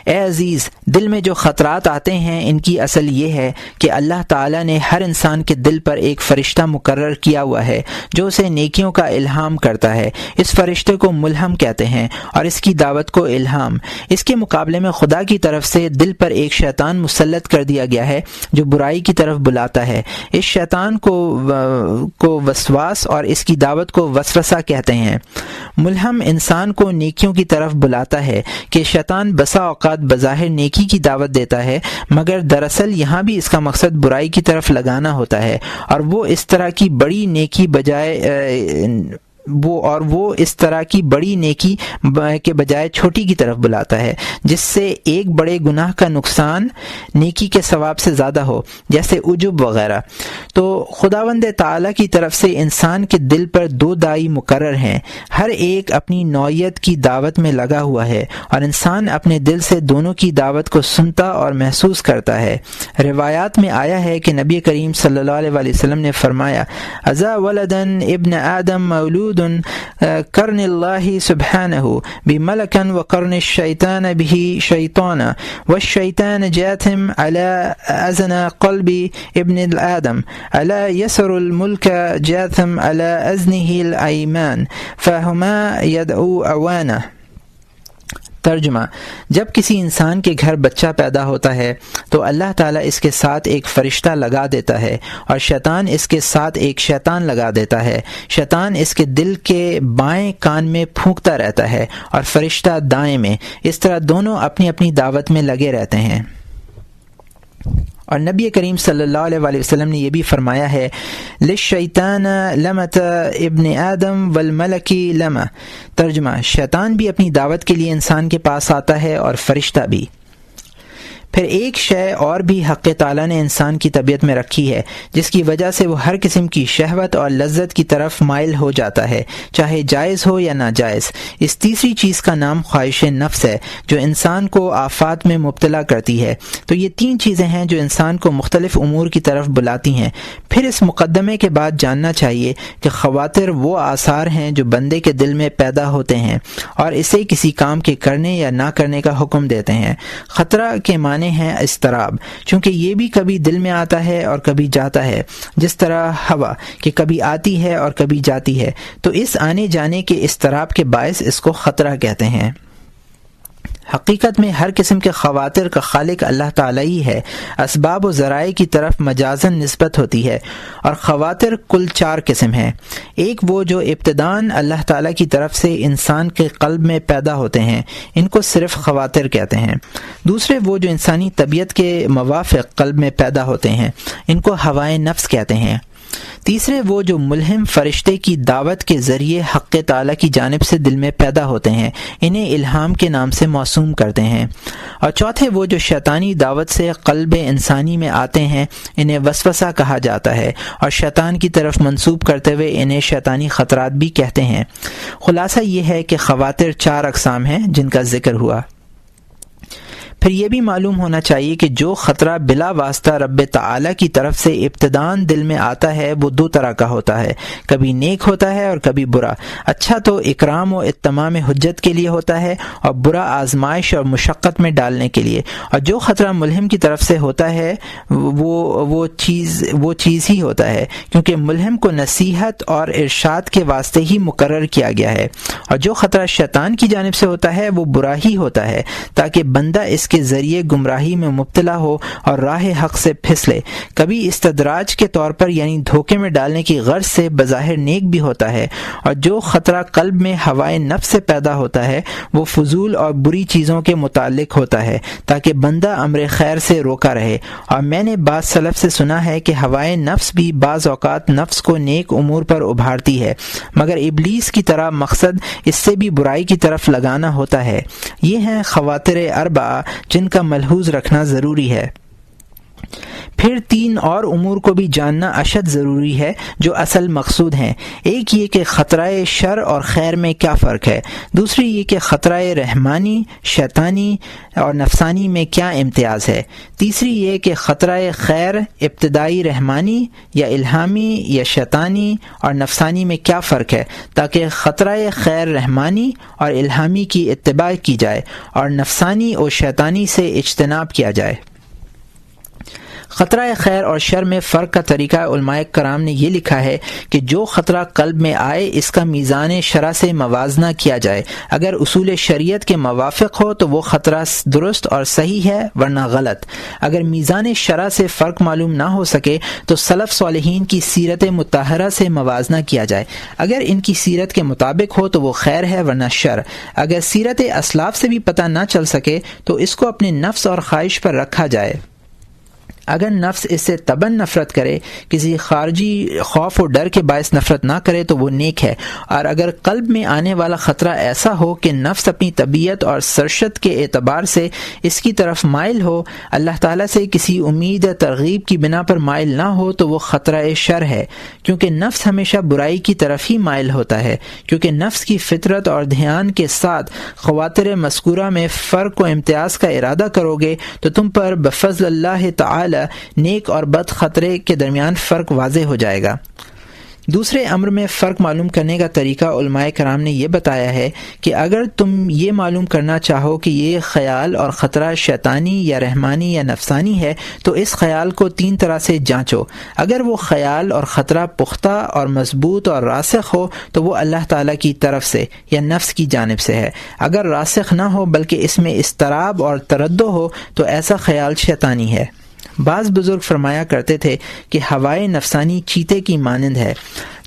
اے عزیز، دل میں جو خطرات آتے ہیں ان کی اصل یہ ہے کہ اللہ تعالیٰ نے ہر انسان کے دل پر ایک فرشتہ مقرر کیا ہوا ہے جو اسے نیکیوں کا الہام کرتا ہے۔ اس فرشتے کو ملہم کہتے ہیں، اور اس کی دعوت کو الہام۔ اس کے مقابلے میں خدا کی طرف سے دل پر ایک شیطان مسلط کر دیا گیا ہے جو برائی کی طرف بلاتا ہے۔ اس شیطان کو وسواس اور اس کی دعوت کو وسوسہ کہتے ہیں۔ ملہم انسان کو نیکیوں کی طرف بلاتا ہے کہ شیطان بسا اوقات بظاہر نیکی کی دعوت دیتا ہے، مگر دراصل یہاں بھی اس کا مقصد برائی کی طرف لگانا ہوتا ہے، اور وہ اس طرح کی بڑی نیکی کے بجائے چھوٹی کی طرف بلاتا ہے، جس سے ایک بڑے گناہ کا نقصان نیکی کے ثواب سے زیادہ ہو، جیسے عجب وغیرہ۔ تو خداوند تعالیٰ کی طرف سے انسان کے دل پر دو داعی مقرر ہیں، ہر ایک اپنی نوعیت کی دعوت میں لگا ہوا ہے، اور انسان اپنے دل سے دونوں کی دعوت کو سنتا اور محسوس کرتا ہے۔ روایات میں آیا ہے کہ نبی کریم صلی اللہ علیہ وآلہ وسلم نے فرمایا، اذا ولدن ابن آدم مولود کرن اللہ سبحانہ بملکا وقرن الشیطان به شیطانا والشیطان جاثم على أذن قلب ابن آدم ألا يسر الملك جاثم على أذنه الأيمان فهما يدعو أوانه۔ ترجمہ: جب کسی انسان کے گھر بچہ پیدا ہوتا ہے تو اللہ تعالیٰ اس کے ساتھ ایک فرشتہ لگا دیتا ہے، اور شیطان اس کے ساتھ ایک شیطان لگا دیتا ہے۔ شیطان اس کے دل کے بائیں کان میں پھونکتا رہتا ہے اور فرشتہ دائیں میں، اس طرح دونوں اپنی اپنی دعوت میں لگے رہتے ہیں۔ اور نبی کریم صلی اللہ علیہ وآلہ وسلم نے یہ بھی فرمایا ہے، للشیطان لمۃ ابن آدم والملک لمہ۔ ترجمہ: شیطان بھی اپنی دعوت کے لیے انسان کے پاس آتا ہے اور فرشتہ بھی۔ پھر ایک شے اور بھی حق تعالیٰ نے انسان کی طبیعت میں رکھی ہے، جس کی وجہ سے وہ ہر قسم کی شہوت اور لذت کی طرف مائل ہو جاتا ہے، چاہے جائز ہو یا ناجائز۔ اس تیسری چیز کا نام خواہش نفس ہے، جو انسان کو آفات میں مبتلا کرتی ہے۔ تو یہ تین چیزیں ہیں جو انسان کو مختلف امور کی طرف بلاتی ہیں۔ پھر اس مقدمے کے بعد جاننا چاہیے کہ خواطر وہ آثار ہیں جو بندے کے دل میں پیدا ہوتے ہیں اور اسے کسی کام کے کرنے یا نہ کرنے کا حکم دیتے ہیں۔ خطرہ کے معنی ہیں اضطراب، چونکہ یہ بھی کبھی دل میں آتا ہے اور کبھی جاتا ہے، جس طرح ہوا کہ کبھی آتی ہے اور کبھی جاتی ہے، تو اس آنے جانے کے اضطراب کے باعث اس کو خطرہ کہتے ہیں۔ حقیقت میں ہر قسم کے خواطر کا خالق اللہ تعالی ہی ہے۔ اسباب و ذرائع کی طرف مجازن نسبت ہوتی ہے، اور خواطر کل 4 قسم ہیں۔ ایک وہ جو ابتداً اللہ تعالی کی طرف سے انسان کے قلب میں پیدا ہوتے ہیں، ان کو صرف خواطر کہتے ہیں۔ دوسرے وہ جو انسانی طبیعت کے موافق قلب میں پیدا ہوتے ہیں، ان کو ہوائے نفس کہتے ہیں۔ تیسرے وہ جو ملہم فرشتے کی دعوت کے ذریعے حق تعالی کی جانب سے دل میں پیدا ہوتے ہیں، انہیں الہام کے نام سے موسوم کرتے ہیں۔ اور چوتھے وہ جو شیطانی دعوت سے قلب انسانی میں آتے ہیں، انہیں وسوسہ کہا جاتا ہے، اور شیطان کی طرف منسوب کرتے ہوئے انہیں شیطانی خطرات بھی کہتے ہیں۔ خلاصہ یہ ہے کہ خواطر 4 اقسام ہیں جن کا ذکر ہوا۔ پھر یہ بھی معلوم ہونا چاہیے کہ جو خطرہ بلا واسطہ رب تعالی کی طرف سے ابتداً دل میں آتا ہے وہ 2 طرح کا ہوتا ہے، کبھی نیک ہوتا ہے اور کبھی برا۔ اچھا تو اکرام و اتمام حجت کے لیے ہوتا ہے، اور برا آزمائش اور مشقت میں ڈالنے کے لیے۔ اور جو خطرہ ملہم کی طرف سے ہوتا ہے وہ چیز ہی ہوتا ہے، کیونکہ ملہم کو نصیحت اور ارشاد کے واسطے ہی مقرر کیا گیا ہے۔ اور جو خطرہ شیطان کی جانب سے ہوتا ہے وہ برا ہی ہوتا ہے، تاکہ بندہ اس کے ذریعے گمراہی میں مبتلا ہو اور راہ حق سے پھسلے۔ کبھی استدراج کے طور پر یعنی دھوکے میں ڈالنے کی غرض سے بظاہر نیک بھی ہوتا ہے۔ اور جو خطرہ قلب میں ہوائے نفس سے پیدا ہوتا ہے وہ فضول اور بری چیزوں کے متعلق ہوتا ہے، تاکہ بندہ امر خیر سے روکا رہے۔ اور میں نے بعض سلف سے سنا ہے کہ ہوائے نفس بھی بعض اوقات نفس کو نیک امور پر ابھارتی ہے، مگر ابلیس کی طرح مقصد اس سے بھی برائی کی طرف لگانا ہوتا ہے۔ یہ ہیں خواطر 4 جن کا ملحوظ رکھنا ضروری ہے۔ پھر 3 اور امور کو بھی جاننا اشد ضروری ہے جو اصل مقصود ہیں۔ ایک یہ کہ خطرہ شر اور خیر میں کیا فرق ہے، دوسری یہ کہ خطرہ رحمانی، شیطانی اور نفسانی میں کیا امتیاز ہے، تیسری یہ کہ خطرہ خیر ابتدائی رحمانی یا الہامی یا شیطانی اور نفسانی میں کیا فرق ہے، تاکہ خطرہ خیر رحمانی اور الہامی کی اتباع کی جائے اور نفسانی اور شیطانی سے اجتناب کیا جائے۔ خطرہ خیر اور شر میں فرق کا طریقہ علماء کرام نے یہ لکھا ہے کہ جو خطرہ قلب میں آئے اس کا میزان شرع سے موازنہ کیا جائے۔ اگر اصول شریعت کے موافق ہو تو وہ خطرہ درست اور صحیح ہے، ورنہ غلط۔ اگر میزان شرع سے فرق معلوم نہ ہو سکے تو سلف صالحین کی سیرت مطہرہ سے موازنہ کیا جائے۔ اگر ان کی سیرت کے مطابق ہو تو وہ خیر ہے، ورنہ شر۔ اگر سیرت اسلاف سے بھی پتہ نہ چل سکے تو اس کو اپنے نفس اور خواہش پر رکھا جائے۔ اگر نفس اس سے طبعاً نفرت کرے، کسی خارجی خوف و ڈر کے باعث نفرت نہ کرے تو وہ نیک ہے۔ اور اگر قلب میں آنے والا خطرہ ایسا ہو کہ نفس اپنی طبیعت اور سرشت کے اعتبار سے اس کی طرف مائل ہو، اللہ تعالیٰ سے کسی امید ترغیب کی بنا پر مائل نہ ہو، تو وہ خطرہ شر ہے، کیونکہ نفس ہمیشہ برائی کی طرف ہی مائل ہوتا ہے۔ کیونکہ نفس کی فطرت اور دھیان کے ساتھ خواطر مذکورہ میں فرق و امتیاز کا ارادہ کرو گے تو تم پر بفضل اللہ تعالی نیک اور بد خطرے کے درمیان فرق واضح ہو جائے گا۔ دوسرے امر میں فرق معلوم کرنے کا طریقہ علماء کرام نے یہ بتایا ہے کہ اگر تم یہ معلوم کرنا چاہو کہ یہ خیال اور خطرہ شیطانی یا رحمانی یا نفسانی ہے تو اس خیال کو 3 طرح سے جانچو۔ اگر وہ خیال اور خطرہ پختہ اور مضبوط اور راسخ ہو تو وہ اللہ تعالیٰ کی طرف سے یا نفس کی جانب سے ہے۔ اگر راسخ نہ ہو بلکہ اس میں اضطراب اور تردد ہو تو ایسا خیال شیطانی ہے۔ بعض بزرگ فرمایا کرتے تھے کہ ہوائے نفسانی چیتے کی مانند ہے،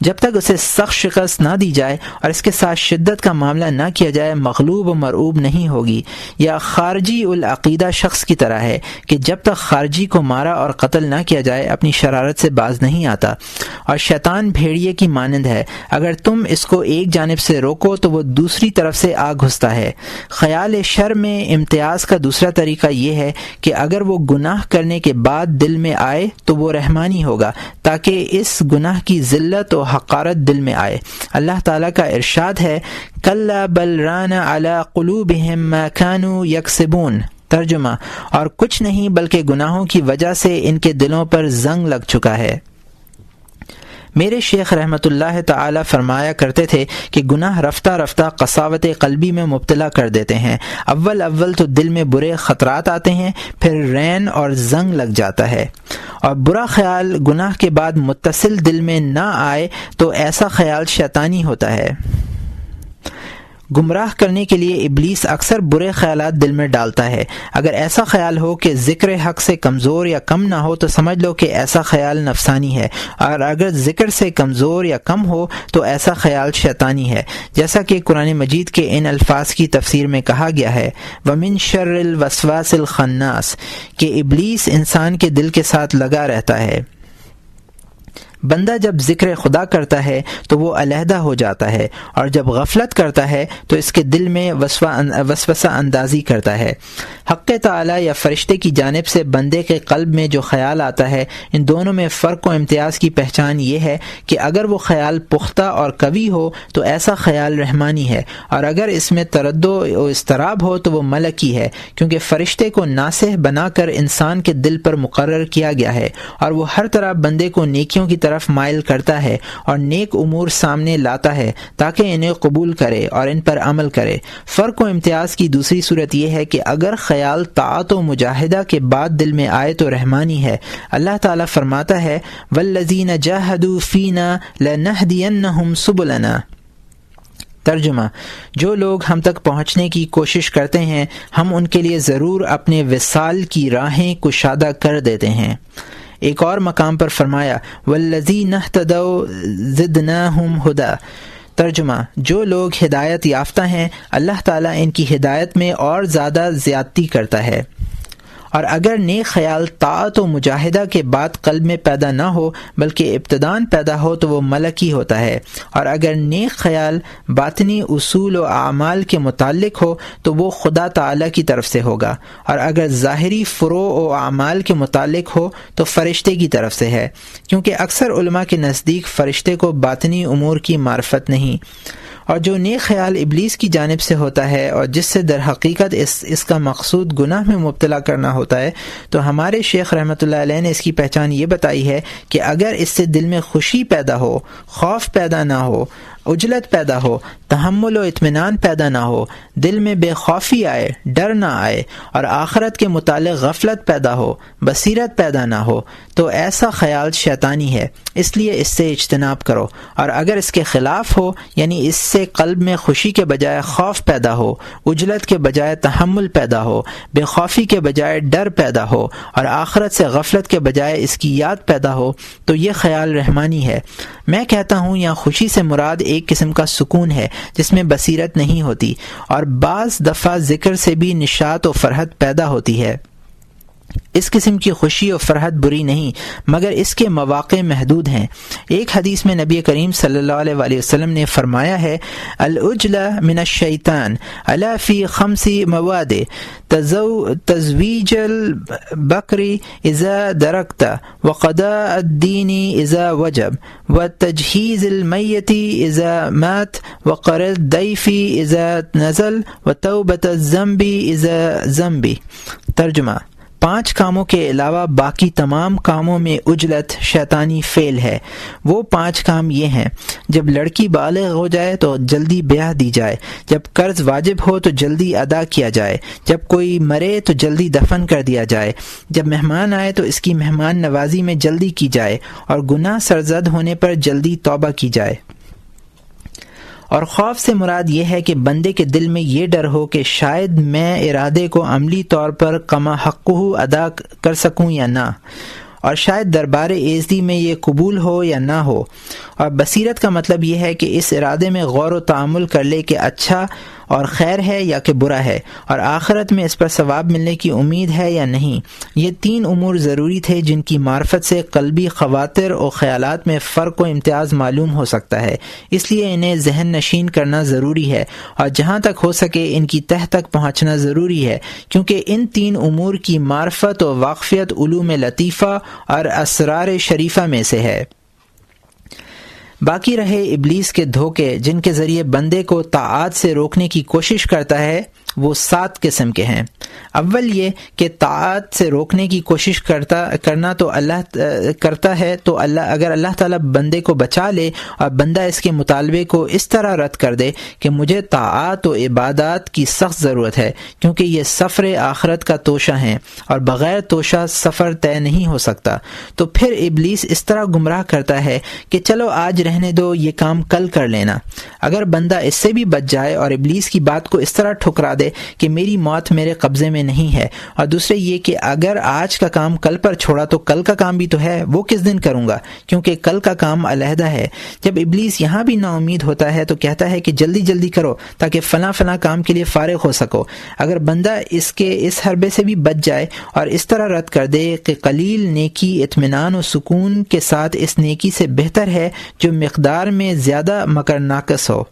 جب تک اسے سخت شکست نہ دی جائے اور اس کے ساتھ شدت کا معاملہ نہ کیا جائے مغلوب و مرعوب نہیں ہوگی۔ یا خارجی العقیدہ شخص کی طرح ہے کہ جب تک خارجی کو مارا اور قتل نہ کیا جائے اپنی شرارت سے باز نہیں آتا۔ اور شیطان بھیڑیے کی مانند ہے، اگر تم اس کو ایک جانب سے روکو تو وہ دوسری طرف سے آ گھستا ہے۔ خیال شر میں امتیاز کا دوسرا طریقہ یہ ہے کہ اگر وہ گناہ کرنے کے بعد دل میں آئے تو وہ رحمانی ہوگا، تاکہ اس گناہ کی ذلت و حقارت دل میں آئے۔ اللہ تعالیٰ کا ارشاد ہے کلا بل ران علی قلوبہم ما کانوا یکسبون۔ ترجمہ، اور کچھ نہیں بلکہ گناہوں کی وجہ سے ان کے دلوں پر زنگ لگ چکا ہے۔ میرے شیخ رحمۃ اللہ تعالی فرمایا کرتے تھے کہ گناہ رفتہ رفتہ قساوت قلبی میں مبتلا کر دیتے ہیں۔ اول تو دل میں برے خطرات آتے ہیں، پھر رین اور زنگ لگ جاتا ہے، اور برا خیال گناہ کے بعد متصل دل میں نہ آئے تو ایسا خیال شیطانی ہوتا ہے۔ گمراہ کرنے کے لیے ابلیس اکثر برے خیالات دل میں ڈالتا ہے۔ اگر ایسا خیال ہو کہ ذکر حق سے کمزور یا کم نہ ہو تو سمجھ لو کہ ایسا خیال نفسانی ہے، اور اگر ذکر سے کمزور یا کم ہو تو ایسا خیال شیطانی ہے، جیسا کہ قرآن مجید کے ان الفاظ کی تفسیر میں کہا گیا ہے وَمِن شَرِّ الْوَسْوَاسِ الْخَنَّاسِ، کہ ابلیس انسان کے دل کے ساتھ لگا رہتا ہے۔ بندہ جب ذکر خدا کرتا ہے تو وہ علیحدہ ہو جاتا ہے، اور جب غفلت کرتا ہے تو اس کے دل میں وسوسہ اندازی کرتا ہے۔ حق تعالی یا فرشتے کی جانب سے بندے کے قلب میں جو خیال آتا ہے، ان دونوں میں فرق و امتیاز کی پہچان یہ ہے کہ اگر وہ خیال پختہ اور قوی ہو تو ایسا خیال رحمانی ہے، اور اگر اس میں تردد و اضطراب ہو تو وہ ملکی ہے، کیونکہ فرشتے کو ناصح بنا کر انسان کے دل پر مقرر کیا گیا ہے، اور وہ ہر طرح بندے کو نیکیوں کی طرف مائل کرتا ہے اور نیک امور سامنے لاتا ہے تاکہ انہیں قبول کرے اور ان پر عمل کرے۔ فرق و امتیاز کی دوسری صورت یہ ہے کہ اگر خیال طاعت و مجاہدہ کے بعد دل میں آئے تو رحمانی ہے۔ اللہ تعالیٰ فرماتا ہے وَالَّذِينَ جَاهَدُوا فِينَا لَنَهْدِيَنَّهُمْ سُبُلَنَا۔ ترجمہ: جو لوگ ہم تک پہنچنے کی کوشش کرتے ہیں ہم ان کے لیے ضرور اپنے وصال کی راہیں کشادہ کر دیتے ہیں۔ ایک اور مقام پر فرمایا وَالَّذِينَ اهْتَدَوْا زِدْنَاهُمْ هُدًى۔ ترجمہ: جو لوگ ہدایت یافتہ ہیں اللہ تعالیٰ ان کی ہدایت میں اور زیادہ زیادتی کرتا ہے۔ اور اگر نیک خیال طاعت و مجاہدہ کے بعد قلب میں پیدا نہ ہو بلکہ ابتداً پیدا ہو تو وہ ملکی ہوتا ہے، اور اگر نیک خیال باطنی اصول و اعمال کے متعلق ہو تو وہ خدا تعالی کی طرف سے ہوگا، اور اگر ظاہری فروع و اعمال کے متعلق ہو تو فرشتے کی طرف سے ہے، کیونکہ اکثر علماء کے نزدیک فرشتے کو باطنی امور کی معرفت نہیں۔ اور جو نیک خیال ابلیس کی جانب سے ہوتا ہے اور جس سے در حقیقت اس کا مقصود گناہ میں مبتلا کرنا ہوتا ہے، تو ہمارے شیخ رحمۃ اللہ علیہ نے اس کی پہچان یہ بتائی ہے کہ اگر اس سے دل میں خوشی پیدا ہو، خوف پیدا نہ ہو، عجلت پیدا ہو، تحمل و اطمینان پیدا نہ ہو، دل میں بے خوفی آئے، ڈر نہ آئے، اور آخرت کے متعلق غفلت پیدا ہو، بصیرت پیدا نہ ہو، تو ایسا خیال شیطانی ہے، اس لیے اس سے اجتناب کرو۔ اور اگر اس کے خلاف ہو، یعنی اس سے قلب میں خوشی کے بجائے خوف پیدا ہو، عجلت کے بجائے تحمل پیدا ہو، بے خوفی کے بجائے ڈر پیدا ہو، اور آخرت سے غفلت کے بجائے اس کی یاد پیدا ہو، تو یہ خیال رحمانی ہے۔ میں کہتا ہوں یہاں خوشی سے مراد ایک قسم کا سکون ہے جس میں بصیرت نہیں ہوتی، اور بعض دفعہ ذکر سے بھی نشاط و فرحت پیدا ہوتی ہے۔ اس قسم کی خوشی و فرحت بری نہیں، مگر اس کے مواقع محدود ہیں۔ ایک حدیث میں نبی کریم صلی اللہ علیہ وآلہ وسلم نے فرمایا ہے العجلہ من الشیطان الا فی 5 مواد تزویج البکر اذا درکت وقضاء الدین اذا وجب وتجہیز المیت اذا مات وقرض الضیف اذا نزل وتوبۃ الذنب اذا ذنب۔ ترجمہ: 5 کاموں کے علاوہ باقی تمام کاموں میں عجلت شیطانی فعل ہے۔ وہ 5 کام یہ ہیں: جب لڑکی بالغ ہو جائے تو جلدی بیاہ دی جائے، جب قرض واجب ہو تو جلدی ادا کیا جائے، جب کوئی مرے تو جلدی دفن کر دیا جائے، جب مہمان آئے تو اس کی مہمان نوازی میں جلدی کی جائے، اور گناہ سرزد ہونے پر جلدی توبہ کی جائے۔ اور خوف سے مراد یہ ہے کہ بندے کے دل میں یہ ڈر ہو کہ شاید میں ارادے کو عملی طور پر کما حقہ ادا کر سکوں یا نہ، اور شاید دربار ایزدی میں یہ قبول ہو یا نہ ہو۔ اور بصیرت کا مطلب یہ ہے کہ اس ارادے میں غور و تأمل کر لے کہ اچھا اور خیر ہے یا کہ برا ہے، اور آخرت میں اس پر ثواب ملنے کی امید ہے یا نہیں۔ یہ 3 امور ضروری تھے جن کی معرفت سے قلبی خواطر اور خیالات میں فرق و امتیاز معلوم ہو سکتا ہے، اس لیے انہیں ذہن نشین کرنا ضروری ہے، اور جہاں تک ہو سکے ان کی تہ تک پہنچنا ضروری ہے، کیونکہ ان 3 امور کی معرفت و واقفیت علوم لطیفہ اور اسرار شریفہ میں سے ہے۔ باقی رہے ابلیس کے دھوکے جن کے ذریعے بندے کو طاعات سے روکنے کی کوشش کرتا ہے، وہ 7 قسم کے ہیں۔ اول یہ کہ طاعت سے روکنے کی کوشش کرنا تو اللہ کرتا ہے، تو اگر اللہ تعالیٰ بندے کو بچا لے اور بندہ اس کے مطالبے کو اس طرح رد کر دے کہ مجھے طاعت و عبادات کی سخت ضرورت ہے کیونکہ یہ سفر آخرت کا توشہ ہیں اور بغیر توشہ سفر طے نہیں ہو سکتا، تو پھر ابلیس اس طرح گمراہ کرتا ہے کہ چلو آج رہنے دو، یہ کام کل کر لینا۔ اگر بندہ اس سے بھی بچ جائے اور ابلیس کی بات کو اس طرح ٹھکرا دے کہ میری موت میرے قبضے میں نہیں ہے، اور دوسرے یہ کہ اگر آج کا کام کل پر چھوڑا تو کل کا کام بھی تو ہے، وہ کس دن کروں گا کیونکہ کل کا کام علیحدہ ہے۔ جب ابلیس یہاں بھی نا امید ہوتا ہے تو کہتا ہے کہ جلدی جلدی کرو تاکہ فلاں کام کے لیے فارغ ہو سکو۔ اگر بندہ اس حربے سے بھی بچ جائے اور اس طرح رد کر دے کہ قلیل نیکی اطمینان و سکون کے ساتھ اس نیکی سے بہتر ہے جو مقدار میں زیادہ مگر ناقص ہو،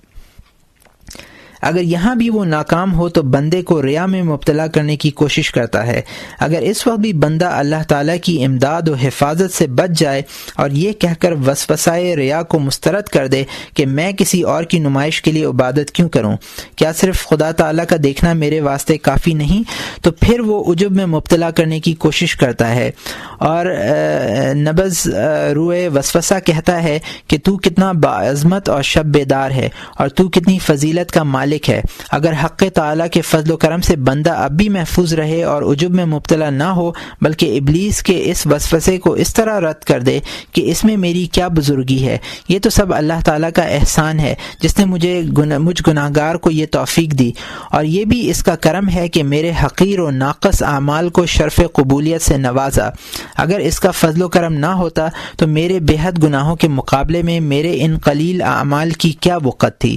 اگر یہاں بھی وہ ناکام ہو تو بندے کو ریا میں مبتلا کرنے کی کوشش کرتا ہے۔ اگر اس وقت بھی بندہ اللہ تعالیٰ کی امداد و حفاظت سے بچ جائے اور یہ کہہ کر وسوسۂ ریا کو مسترد کر دے کہ میں کسی اور کی نمائش کے لیے عبادت کیوں کروں، کیا صرف خدا تعالیٰ کا دیکھنا میرے واسطے کافی نہیں، تو پھر وہ عجب میں مبتلا کرنے کی کوشش کرتا ہے۔ اور نبض روئے وسوسہ کہتا ہے کہ تو کتنا باعظمت اور شب بیدار ہے اور تو کتنی فضیلت کا مالک ہے۔ اگر حق تعالیٰ کے فضل و کرم سے بندہ اب بھی محفوظ رہے اور عجب میں مبتلا نہ ہو بلکہ ابلیس کے اس وسوسے کو اس طرح رد کر دے کہ اس میں میری کیا بزرگی ہے، یہ تو سب اللہ تعالیٰ کا احسان ہے جس نے مجھ گناہگار کو یہ توفیق دی، اور یہ بھی اس کا کرم ہے کہ میرے حقیر و ناقص اعمال کو شرف قبولیت سے نوازا۔ اگر اس کا فضل و کرم نہ ہوتا تو میرے بے حد گناہوں کے مقابلے میں میرے ان قلیل اعمال کی کیا وقت تھی۔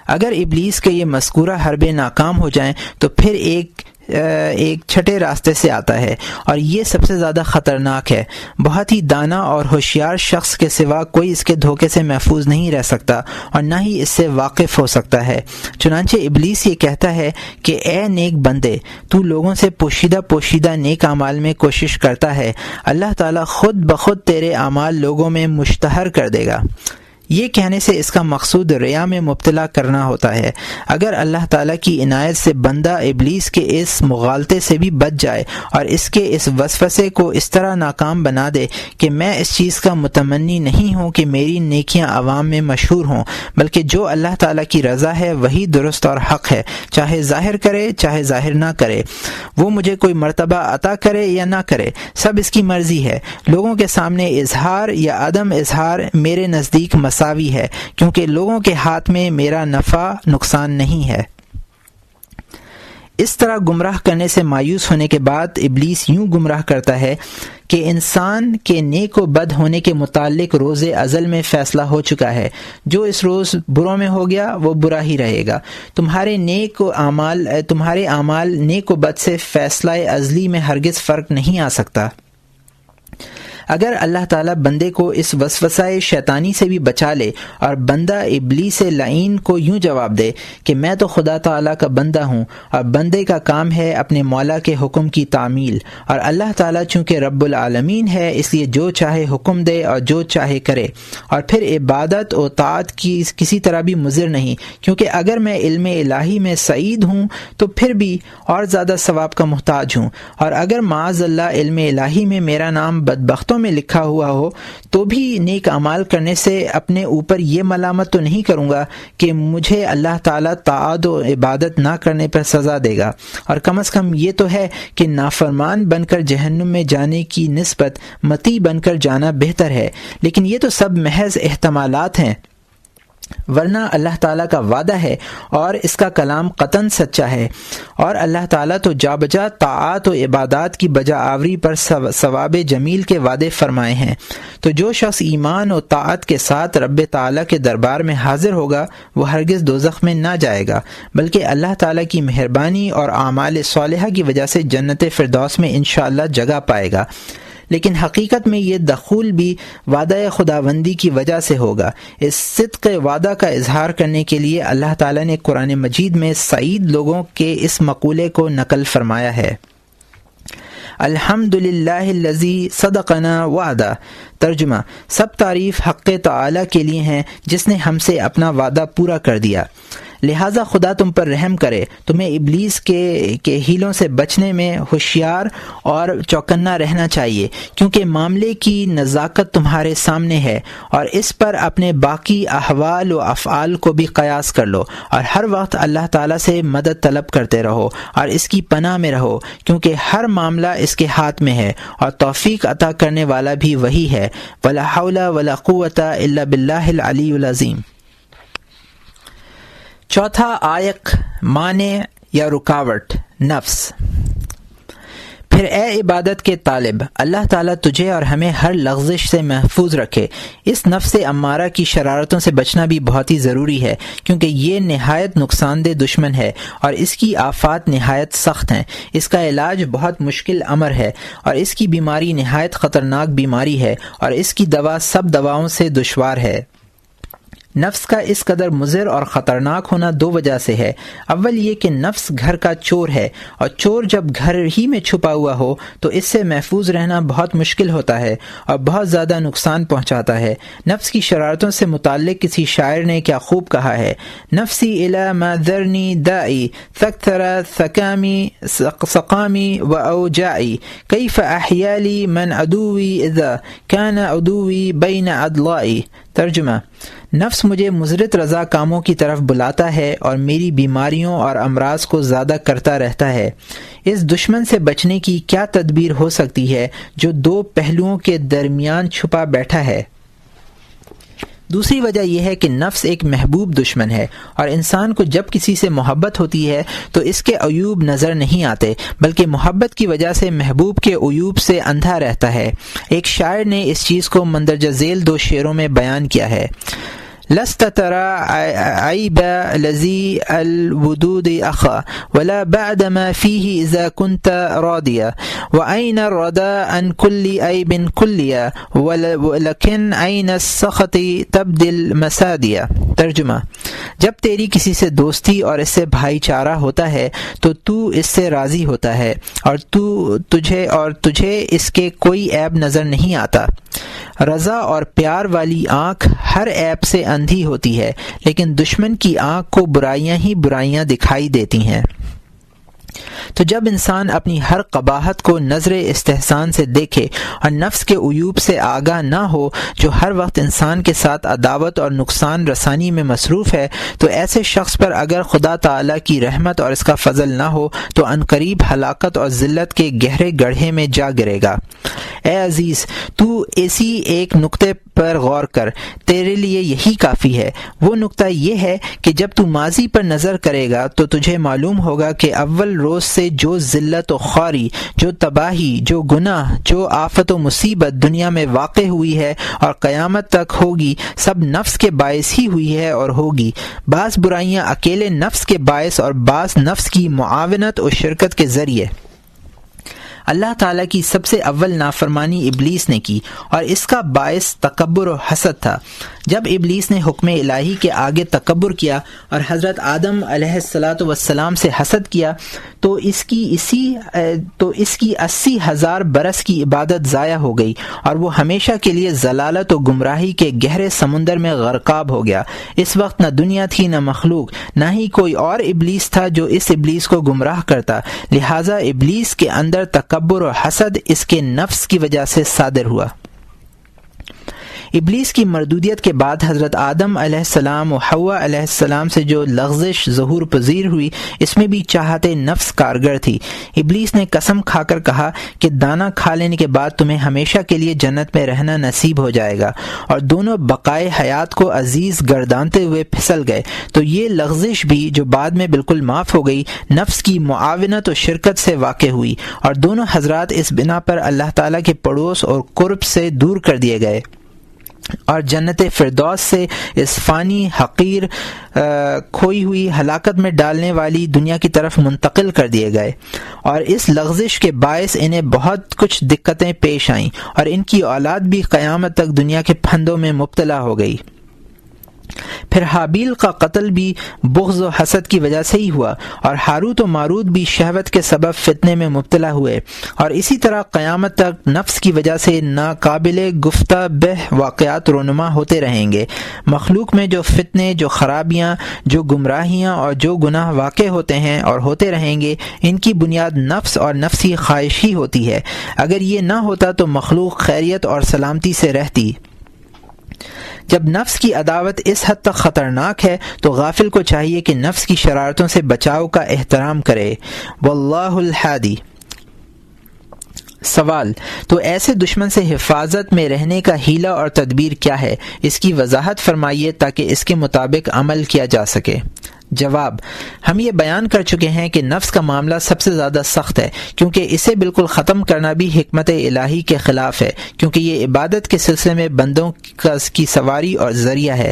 اگر ابلیس کے یہ مذکورہ حربے ناکام ہو جائیں تو پھر ایک چھٹے راستے سے آتا ہے، اور یہ سب سے زیادہ خطرناک ہے۔ بہت ہی دانا اور ہوشیار شخص کے سوا کوئی اس کے دھوکے سے محفوظ نہیں رہ سکتا اور نہ ہی اس سے واقف ہو سکتا ہے۔ چنانچہ ابلیس یہ کہتا ہے کہ اے نیک بندے، تو لوگوں سے پوشیدہ نیک اعمال میں کوشش کرتا ہے، اللہ تعالیٰ خود بخود تیرے اعمال لوگوں میں مشتہر کر دے گا۔ یہ کہنے سے اس کا مقصود ریا میں مبتلا کرنا ہوتا ہے۔ اگر اللہ تعالیٰ کی عنایت سے بندہ ابلیس کے اس مغالطے سے بھی بچ جائے اور اس کے اس وسوسے کو اس طرح ناکام بنا دے کہ میں اس چیز کا متمنی نہیں ہوں کہ میری نیکیاں عوام میں مشہور ہوں، بلکہ جو اللہ تعالیٰ کی رضا ہے وہی درست اور حق ہے، چاہے ظاہر کرے چاہے ظاہر نہ کرے، وہ مجھے کوئی مرتبہ عطا کرے یا نہ کرے، سب اس کی مرضی ہے۔ لوگوں کے سامنے اظہار یا عدم اظہار میرے نزدیک مساوی ہے، کیونکہ لوگوں کے ہاتھ میں میرا نفع نقصان نہیں ہے۔ اس طرح گمراہ کرنے سے مایوس ہونے کے بعد ابلیس یوں گمراہ کرتا ہے کہ انسان کے نیک و بد ہونے کے متعلق روز ازل میں فیصلہ ہو چکا ہے، جو اس روز بروں میں ہو گیا وہ برا ہی رہے گا۔ تمہارے اعمال نیک و بد سے فیصلہ ازلی میں ہرگز فرق نہیں آ سکتا۔ اگر اللہ تعالیٰ بندے کو اس وسوسہ شیطانی سے بھی بچا لے اور بندہ ابلیس لعین کو یوں جواب دے کہ میں تو خدا تعالیٰ کا بندہ ہوں اور بندے کا کام ہے اپنے مولا کے حکم کی تعمیل، اور اللہ تعالیٰ چونکہ رب العالمین ہے اس لیے جو چاہے حکم دے اور جو چاہے کرے، اور پھر عبادت و طاعت کی کسی طرح بھی مضر نہیں، کیونکہ اگر میں علم الہی میں سعید ہوں تو پھر بھی اور زیادہ ثواب کا محتاج ہوں، اور اگر معاذ اللہ علم الہی میں میرا نام بدبختوں میں لکھا ہوا ہو تو بھی نیک اعمال کرنے سے اپنے اوپر یہ ملامت تو نہیں کروں گا کہ مجھے اللہ تعالیٰ طاعت و عبادت نہ کرنے پر سزا دے گا، اور کم از کم یہ تو ہے کہ نافرمان بن کر جہنم میں جانے کی نسبت مطیع بن کر جانا بہتر ہے۔ لیکن یہ تو سب محض احتمالات ہیں، ورنہ اللہ تعالیٰ کا وعدہ ہے اور اس کا کلام قطعاً سچا ہے، اور اللہ تعالیٰ تو جا بجا طاعات و عبادات کی بجا آوری پر ثواب جمیل کے وعدے فرمائے ہیں۔ تو جو شخص ایمان و طاعت کے ساتھ رب تعالیٰ کے دربار میں حاضر ہوگا وہ ہرگز دوزخ میں نہ جائے گا، بلکہ اللہ تعالیٰ کی مہربانی اور اعمال صالحہ کی وجہ سے جنت فردوس میں انشاءاللہ جگہ پائے گا۔ لیکن حقیقت میں یہ دخول بھی وعدہ خداوندی کی وجہ سے ہوگا۔ اس صدق وعدہ کا اظہار کرنے کے لیے اللہ تعالیٰ نے قرآن مجید میں سعید لوگوں کے اس مقولے کو نقل فرمایا ہے۔ الحمدللہ الذی صدقنا وعدہ، ترجمہ، سب تعریف حق تعالیٰ کے لیے ہیں جس نے ہم سے اپنا وعدہ پورا کر دیا۔ لہٰذا خدا تم پر رحم کرے، تمہیں ابلیس کے ہیلوں سے بچنے میں ہوشیار اور چوکنا رہنا چاہیے، کیونکہ معاملے کی نزاکت تمہارے سامنے ہے، اور اس پر اپنے باقی احوال و افعال کو بھی قیاس کر لو، اور ہر وقت اللہ تعالیٰ سے مدد طلب کرتے رہو اور اس کی پناہ میں رہو، کیونکہ ہر معاملہ اس کے ہاتھ میں ہے اور توفیق عطا کرنے والا بھی وہی ہے۔ ولا حول ولا قوۃ الا باللہ العلی العظیم۔ چوتھا عائق، مانع یا رکاوٹ، نفس۔ پھر اے عبادت کے طالب، اللہ تعالیٰ تجھے اور ہمیں ہر لغزش سے محفوظ رکھے۔ اس نفس امارہ کی شرارتوں سے بچنا بھی بہت ہی ضروری ہے، کیونکہ یہ نہایت نقصان دہ دشمن ہے اور اس کی آفات نہایت سخت ہیں۔ اس کا علاج بہت مشکل امر ہے، اور اس کی بیماری نہایت خطرناک بیماری ہے، اور اس کی دوا سب دواؤں سے دشوار ہے۔ نفس کا اس قدر مضر اور خطرناک ہونا دو وجہ سے ہے۔ اول یہ کہ نفس گھر کا چور ہے، اور چور جب گھر ہی میں چھپا ہوا ہو تو اس سے محفوظ رہنا بہت مشکل ہوتا ہے اور بہت زیادہ نقصان پہنچاتا ہے۔ نفس کی شرارتوں سے متعلق کسی شاعر نے کیا خوب کہا ہے، نفسی الی ما ذرنی دائی فاکثر سقامی و اوجاعی کیف احیالی من عدوی اذا کان عدوی بین اضلاعی۔ ترجمہ، نفس مجھے مضرت رضا کاموں کی طرف بلاتا ہے اور میری بیماریوں اور امراض کو زیادہ کرتا رہتا ہے۔ اس دشمن سے بچنے کی کیا تدبیر ہو سکتی ہے جو دو پہلوؤں کے درمیان چھپا بیٹھا ہے؟ دوسری وجہ یہ ہے کہ نفس ایک محبوب دشمن ہے، اور انسان کو جب کسی سے محبت ہوتی ہے تو اس کے عیوب نظر نہیں آتے، بلکہ محبت کی وجہ سے محبوب کے عیوب سے اندھا رہتا ہے۔ ایک شاعر نے اس چیز کو مندرجہ ذیل دو شعروں میں بیان کیا ہے، لست ترى عيب لذي الودود أخا ولا بعد ما فيه إذا كنت راضيا وأين الرضا عن كل عيب كليا ولكن أين السخط تبدي المساديا۔ ترجمہ، جب تیری کسی سے دوستی اور اس سے بھائی چارہ ہوتا ہے تو اس سے راضی ہوتا ہے، اور تجھے اس کے کوئی عیب نظر نہیں آتا۔ رضا اور پیار والی آنکھ ہر عیب سے اندھی ہوتی ہے، لیکن دشمن کی آنکھ کو برائیاں ہی برائیاں دکھائی دیتی ہیں۔ تو جب انسان اپنی ہر قباحت کو نظر استحسان سے دیکھے اور نفس کے عیوب سے آگاہ نہ ہو جو ہر وقت انسان کے ساتھ عداوت اور نقصان رسانی میں مصروف ہے، تو ایسے شخص پر اگر خدا تعالیٰ کی رحمت اور اس کا فضل نہ ہو تو عنقریب ہلاکت اور ذلت کے گہرے گڑھے میں جا گرے گا۔ اے عزیز، تو اسی ایک نقطے پر غور کر، تیرے لیے یہی کافی ہے۔ وہ نقطہ یہ ہے کہ جب تو ماضی پر نظر کرے گا تو تجھے معلوم ہوگا کہ اول روز سے جو ذلت و خواری، جو تباہی، جو گناہ، جو آفت و مصیبت دنیا میں واقع ہوئی ہے اور قیامت تک ہوگی، سب نفس کے باعث ہی ہوئی ہے اور ہوگی۔ بعض برائیاں اکیلے نفس کے باعث اور بعض نفس کی معاونت و شرکت کے ذریعے۔ اللہ تعالیٰ کی سب سے اول نافرمانی ابلیس نے کی، اور اس کا باعث تکبر و حسد تھا۔ جب ابلیس نے حکم الہی کے آگے تکبر کیا اور حضرت آدم علیہ السلام سے حسد کیا تو اس کی 80,000 برس کی عبادت ضائع ہو گئی، اور وہ ہمیشہ کے لیے ضلالت و گمراہی کے گہرے سمندر میں غرقاب ہو گیا۔ اس وقت نہ دنیا تھی، نہ مخلوق، نہ ہی کوئی اور ابلیس تھا جو اس ابلیس کو گمراہ کرتا، لہٰذا ابلیس کے اندر تکبر و حسد اس کے نفس کی وجہ سے صادر ہوا۔ ابلیس کی مردودیت کے بعد حضرت آدم علیہ السلام و حوا علیہ السلام سے جو لغزش ظہور پذیر ہوئی، اس میں بھی چاہت نفس کارگر تھی۔ ابلیس نے قسم کھا کر کہا کہ دانہ کھا لینے کے بعد تمہیں ہمیشہ کے لیے جنت میں رہنا نصیب ہو جائے گا، اور دونوں بقائے حیات کو عزیز گردانتے ہوئے پھسل گئے۔ تو یہ لغزش بھی جو بعد میں بالکل معاف ہو گئی، نفس کی معاونت و شرکت سے واقع ہوئی، اور دونوں حضرات اس بنا پر اللہ تعالیٰ کے پڑوس اور قرب سے دور کر دیے گئے، اور جنت فردوس سے اس فانی، حقیر، کھوئی ہوئی، ہلاکت میں ڈالنے والی دنیا کی طرف منتقل کر دیے گئے۔ اور اس لغزش کے باعث انہیں بہت کچھ دقتیں پیش آئیں، اور ان کی اولاد بھی قیامت تک دنیا کے پھندوں میں مبتلا ہو گئی۔ پھر حابیل کا قتل بھی بغض و حسد کی وجہ سے ہی ہوا، اور ہاروت و ماروت بھی شہوت کے سبب فتنے میں مبتلا ہوئے، اور اسی طرح قیامت تک نفس کی وجہ سے ناقابل گفتہ بہ واقعات رونما ہوتے رہیں گے۔ مخلوق میں جو فتنے، جو خرابیاں، جو گمراہیاں اور جو گناہ واقع ہوتے ہیں اور ہوتے رہیں گے، ان کی بنیاد نفس اور نفسی خواہش ہی ہوتی ہے۔ اگر یہ نہ ہوتا تو مخلوق خیریت اور سلامتی سے رہتی۔ جب نفس کی عداوت اس حد تک خطرناک ہے تو غافل کو چاہیے کہ نفس کی شرارتوں سے بچاؤ کا احترام کرے۔ واللہ الہادی۔ سوال: تو ایسے دشمن سے حفاظت میں رہنے کا حیلہ اور تدبیر کیا ہے؟ اس کی وضاحت فرمائیے تاکہ اس کے مطابق عمل کیا جا سکے۔ جواب: ہم یہ بیان کر چکے ہیں کہ نفس کا معاملہ سب سے زیادہ سخت ہے، کیونکہ اسے بالکل ختم کرنا بھی حکمت الہی کے خلاف ہے، کیونکہ یہ عبادت کے سلسلے میں بندوں کی سواری اور ذریعہ ہے۔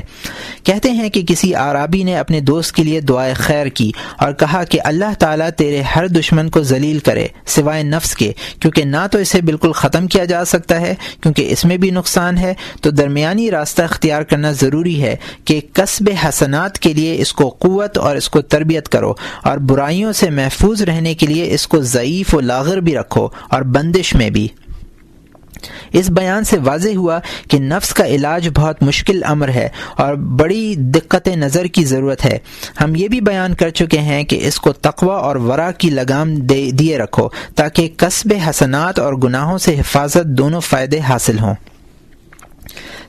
کہتے ہیں کہ کسی اعرابی نے اپنے دوست کے لیے دعائے خیر کی اور کہا کہ اللہ تعالیٰ تیرے ہر دشمن کو ذلیل کرے سوائے نفس کے، کیونکہ نہ تو اسے بالکل ختم کیا جا سکتا ہے کیونکہ اس میں بھی نقصان ہے، تو درمیانی راستہ اختیار کرنا ضروری ہے کہ کسب حسنات کے لیے اس کو قوت اور اس کو تربیت کرو، اور برائیوں سے محفوظ رہنے کے لیے اس کو ضعیف و لاغر بھی رکھو اور بندش میں بھی۔ اس بیان سے واضح ہوا کہ نفس کا علاج بہت مشکل امر ہے اور بڑی دقت نظر کی ضرورت ہے۔ ہم یہ بھی بیان کر چکے ہیں کہ اس کو تقوی اور ورع کی لگام دیے رکھو تاکہ کسب حسنات اور گناہوں سے حفاظت دونوں فائدے حاصل ہوں۔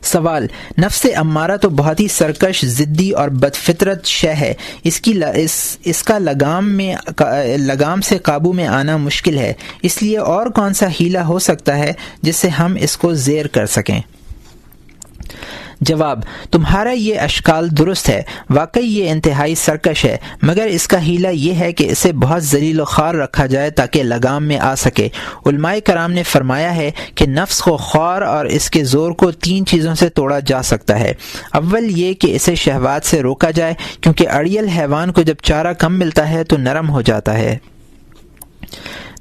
سوال: نفس امارہ تو بہت ہی سرکش، ضدی اور بدفطرت شے ہے، اس کا لگام سے قابو میں آنا مشکل ہے، اس لیے اور کون سا حیلہ ہو سکتا ہے جس سے ہم اس کو زیر کر سکیں؟ جواب: تمہارا یہ اشکال درست ہے، واقعی یہ انتہائی سرکش ہے، مگر اس کا حیلہ یہ ہے کہ اسے بہت ذلیل و خوار رکھا جائے تاکہ لگام میں آ سکے۔ علماء کرام نے فرمایا ہے کہ نفس کو خوار اور اس کے زور کو 3 چیزوں سے توڑا جا سکتا ہے۔ اول یہ کہ اسے شہوات سے روکا جائے، کیونکہ اڑیل حیوان کو جب چارہ کم ملتا ہے تو نرم ہو جاتا ہے۔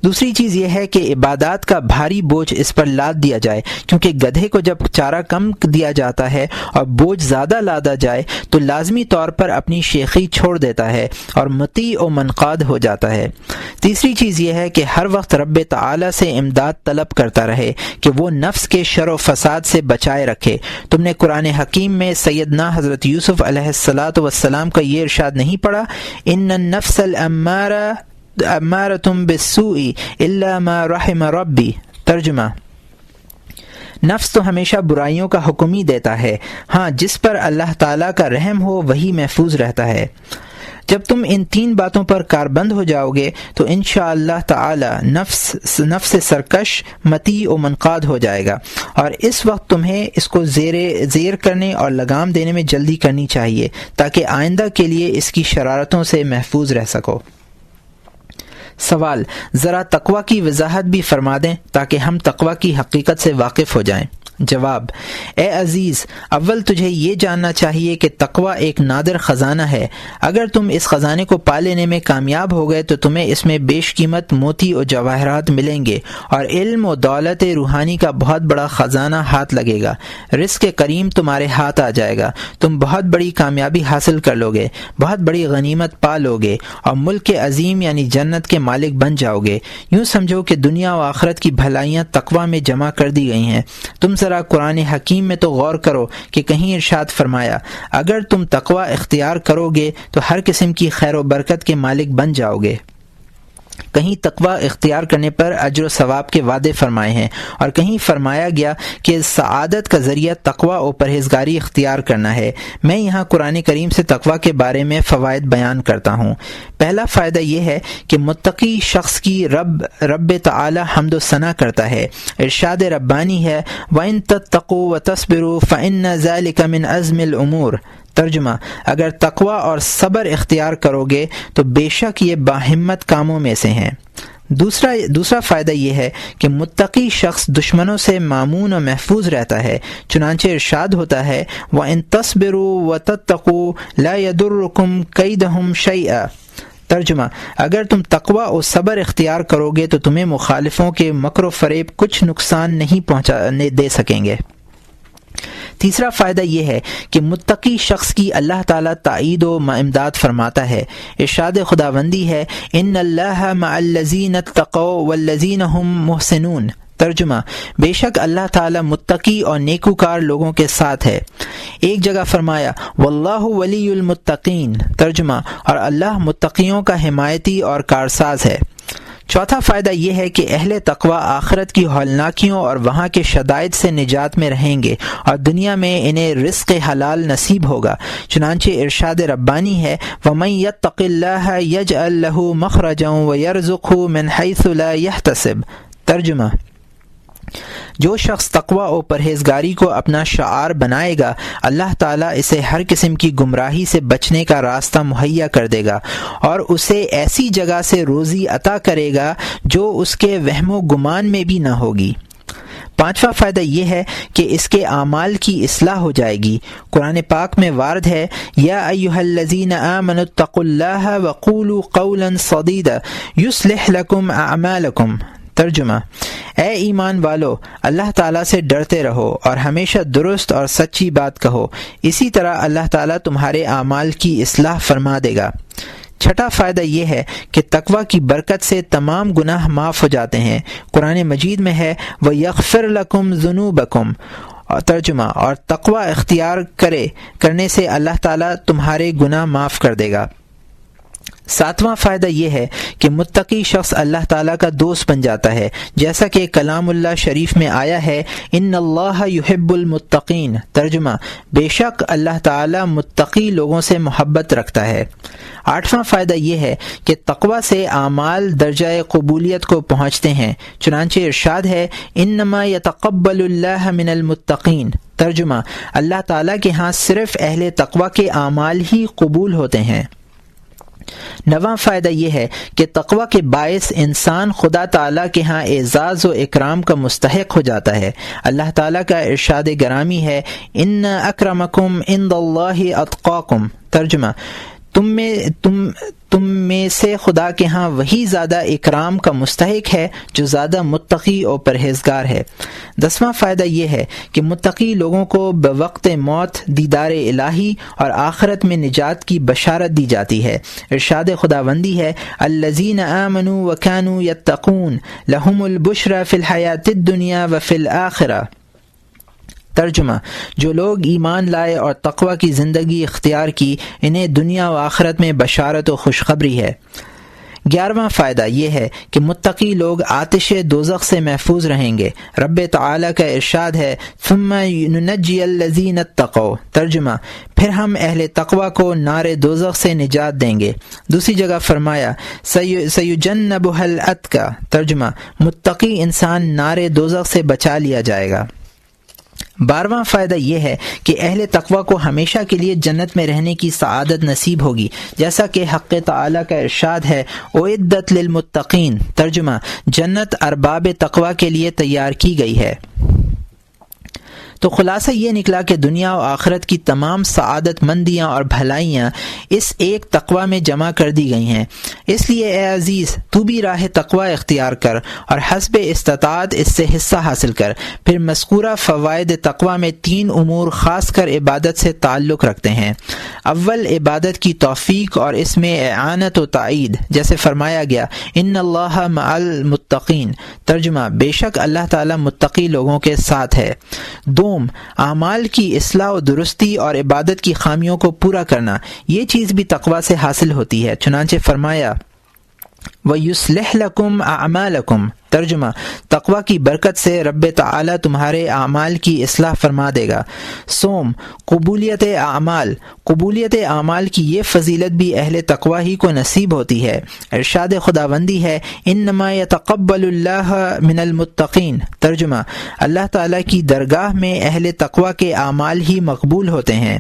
دوسری چیز یہ ہے کہ عبادات کا بھاری بوجھ اس پر لاد دیا جائے، کیونکہ گدھے کو جب چارہ کم دیا جاتا ہے اور بوجھ زیادہ لادا جائے تو لازمی طور پر اپنی شیخی چھوڑ دیتا ہے اور مطیع و منقاد ہو جاتا ہے۔ تیسری چیز یہ ہے کہ ہر وقت رب تعالی سے امداد طلب کرتا رہے کہ وہ نفس کے شر و فساد سے بچائے رکھے۔ تم نے قرآن حکیم میں سیدنا حضرت یوسف علیہ السلام کا یہ ارشاد نہیں پڑھا؟ ان النفس امارۃ بالسوء الا ما رحم ربی۔ ترجمہ: نفس تو ہمیشہ برائیوں کا حکم ہی دیتا ہے، ہاں جس پر اللہ تعالیٰ کا رحم ہو وہی محفوظ رہتا ہے۔ جب تم ان 3 باتوں پر کاربند ہو جاؤ گے تو انشاءاللہ تعالی نفس سرکش، مطیع و منقاد ہو جائے گا، اور اس وقت تمہیں اس کو زیر کرنے اور لگام دینے میں جلدی کرنی چاہیے تاکہ آئندہ کے لیے اس کی شرارتوں سے محفوظ رہ سکو۔ سوال: ذرا تقوی کی وضاحت بھی فرما دیں تاکہ ہم تقوی کی حقیقت سے واقف ہو جائیں۔ جواب: اے عزیز، اول تجھے یہ جاننا چاہیے کہ تقوی ایک نادر خزانہ ہے۔ اگر تم اس خزانے کو پا لینے میں کامیاب ہو گئے تو تمہیں اس میں بیش قیمت موتی اور جواہرات ملیں گے، اور علم و دولت روحانی کا بہت بڑا خزانہ ہاتھ لگے گا۔ رزق کریم تمہارے ہاتھ آ جائے گا، تم بہت بڑی کامیابی حاصل کر لو گے، بہت بڑی غنیمت پا لو گے، اور ملک عظیم یعنی جنت کے مالک بن جاؤ گے۔ یوں سمجھو کہ دنیا و آخرت کی بھلائیاں تقوی میں جمع کر دی گئی ہیں۔ تم ذرا قرآن حکیم میں تو غور کرو کہ کہیں ارشاد فرمایا اگر تم تقوی اختیار کرو گے تو ہر قسم کی خیر و برکت کے مالک بن جاؤ گے؟ کہیں تقوی اختیار کرنے پر اجر و ثواب کے وعدے فرمائے ہیں، اور کہیں فرمایا گیا کہ سعادت کا ذریعہ تقوی و پرہیزگاری اختیار کرنا ہے۔ میں یہاں قرآن کریم سے تقوی کے بارے میں فوائد بیان کرتا ہوں۔ پہلا فائدہ یہ ہے کہ متقی شخص کی رب تعالی حمد و ثنا کرتا ہے۔ ارشاد ربانی ہے وَإِن تَتَّقُوا وَتَصْبِرُوا فَإِنَّ ذَلِكَ مِنْ عَزْمِ الْأُمُورِ۔ ترجمہ: اگر تقوی اور صبر اختیار کرو گے تو بے شک یہ باہمت کاموں میں سے ہیں۔ دوسرا فائدہ یہ ہے کہ متقی شخص دشمنوں سے مامون و محفوظ رہتا ہے، چنانچہ ارشاد ہوتا ہے وَإِن تَصْبِرُوا وَتَتَّقُوا لَا يَضُرُّكُمْ كَيْدُهُمْ شَيْئًا۔ ترجمہ: اگر تم تقوی و صبر اختیار کرو گے تو تمہیں مخالفوں کے مکر و فریب کچھ نقصان نہیں پہنچانے دے سکیں گے۔ تیسرا فائدہ یہ ہے کہ متقی شخص کی اللہ تعالیٰ تائید و امداد فرماتا ہے۔ ارشاد خداوندی ہے ان اللہ مع الذین اتقوا والذین هم محسنون۔ ترجمہ، بے شک اللہ تعالیٰ متقی اور نیکوکار لوگوں کے ساتھ ہے۔ ایک جگہ فرمایا واللہ ولی المتقین۔ ترجمہ، اور اللہ متقیوں کا حمایتی اور کارساز ہے۔ چوتھا فائدہ یہ ہے کہ اہل تقوی آخرت کی ہولناکیوں اور وہاں کے شدائد سے نجات میں رہیں گے اور دنیا میں انہیں رزق حلال نصیب ہوگا۔ چنانچہ ارشاد ربانی ہے وَمَن يَتَّقِ اللَّهَ يَجْعَل لَّهُ مَخْرَجًا وَيَرْزُقْهُ مِنْ حَيْثُ لَا يَحْتَسِبُ۔ ترجمہ، جو شخص تقوی و پرہیزگاری کو اپنا شعار بنائے گا، اللہ تعالیٰ اسے ہر قسم کی گمراہی سے بچنے کا راستہ مہیا کر دے گا اور اسے ایسی جگہ سے روزی عطا کرے گا جو اس کے وہم و گمان میں بھی نہ ہوگی۔ پانچواں فائدہ یہ ہے کہ اس کے اعمال کی اصلاح ہو جائے گی۔ قرآن پاک میں وارد ہے یا ایھا الذین آمنوا اتقوا اللہ وقولوا قولا سدیدا یصلح لکم اعمالکم۔ ترجمہ، اے ایمان والو، اللہ تعالیٰ سے ڈرتے رہو اور ہمیشہ درست اور سچی بات کہو، اسی طرح اللہ تعالیٰ تمہارے اعمال کی اصلاح فرما دے گا۔ چھٹا فائدہ یہ ہے کہ تقوی کی برکت سے تمام گناہ معاف ہو جاتے ہیں۔ قرآن مجید میں ہے وَيَغْفِرْ لَكُمْ ذُنُوبَكُمْ۔ ترجمہ، اور تقوی اختیار کرنے سے اللہ تعالیٰ تمہارے گناہ معاف کر دے گا۔ ساتواں فائدہ یہ ہے کہ متقی شخص اللہ تعالیٰ کا دوست بن جاتا ہے، جیسا کہ کلام اللہ شریف میں آیا ہے ان اللہ یحب المتقین۔ ترجمہ، بے شک اللہ تعالیٰ متقی لوگوں سے محبت رکھتا ہے۔ آٹھواں فائدہ یہ ہے کہ تقوی سے اعمال درجہ قبولیت کو پہنچتے ہیں، چنانچہ ارشاد ہے انما یتقبل اللہ من المتقین۔ ترجمہ، اللہ تعالیٰ کے ہاں صرف اہل تقوی کے اعمال ہی قبول ہوتے ہیں۔ نواں فائدہ یہ ہے کہ تقوی کے باعث انسان خدا تعالیٰ کے ہاں اعزاز و اکرام کا مستحق ہو جاتا ہے۔ اللہ تعالیٰ کا ارشاد گرامی ہے ان اکرمکم عند اللہ اتقاکم۔ ترجمہ، تم میں سے خدا کے ہاں وہی زیادہ اکرام کا مستحق ہے جو زیادہ متقی اور پرہیزگار ہے۔ 10واں فائدہ یہ ہے کہ متقی لوگوں کو بوقت موت دیدار الہی اور آخرت میں نجات کی بشارت دی جاتی ہے۔ ارشاد خداوندی ہے الذین آمنوا وکانوا یتقون لہم البشری فی الحیاۃ الدنیا وفی الآخرہ۔ ترجمہ، جو لوگ ایمان لائے اور تقوی کی زندگی اختیار کی، انہیں دنیا و آخرت میں بشارت و خوشخبری ہے۔ 11واں فائدہ یہ ہے کہ متقی لوگ آتش دوزخ سے محفوظ رہیں گے۔ رب تعالیٰ کا ارشاد ہے ثم ننجی الذین اتقوا۔ ترجمہ، پھر ہم اہل تقوی کو نار دوزخ سے نجات دیں گے۔ دوسری جگہ فرمایا سیجنبها الاتقی۔ ترجمہ، متقی انسان نار دوزخ سے بچا لیا جائے گا۔ 12واں فائدہ یہ ہے کہ اہل تقوی کو ہمیشہ کے لیے جنت میں رہنے کی سعادت نصیب ہوگی، جیسا کہ حق تعالیٰ کا ارشاد ہے اعدت للمتقین۔ ترجمہ، جنت ارباب تقوی کے لیے تیار کی گئی ہے۔ تو خلاصہ یہ نکلا کہ دنیا و آخرت کی تمام سعادت مندیاں اور بھلائیاں اس ایک تقوی میں جمع کر دی گئی ہیں۔ اس لیے اے عزیز، تو بھی راہ تقوی اختیار کر اور حسب استطاعت اس سے حصہ حاصل کر۔ پھر مذکورہ فوائد تقوی میں 3 امور خاص کر عبادت سے تعلق رکھتے ہیں۔ اول، عبادت کی توفیق اور اس میں اعانت و تائید، جیسے فرمایا گیا ان اللہ مع المتقین۔ ترجمہ، بے شک اللہ تعالیٰ متقی لوگوں کے ساتھ ہے۔ دوم، اعمال کی اصلاح و درستی اور عبادت کی خامیوں کو پورا کرنا، یہ چیز بھی تقوی سے حاصل ہوتی ہے، چنانچہ فرمایا وَيُصْلِحْ لَكُمْ أَعْمَالَكُمْ۔ ترجمہ، تقوی کی برکت سے رب تعالیٰ تمہارے اعمال کی اصلاح فرما دے گا۔ سوم، قبولیت اعمال۔ قبولیت اعمال کی یہ فضیلت بھی اہل تقوی ہی کو نصیب ہوتی ہے۔ ارشاد خداوندی ہے انما یتقبل اللہ من المتقین۔ ترجمہ، اللہ تعالیٰ کی درگاہ میں اہل تقوی کے اعمال ہی مقبول ہوتے ہیں،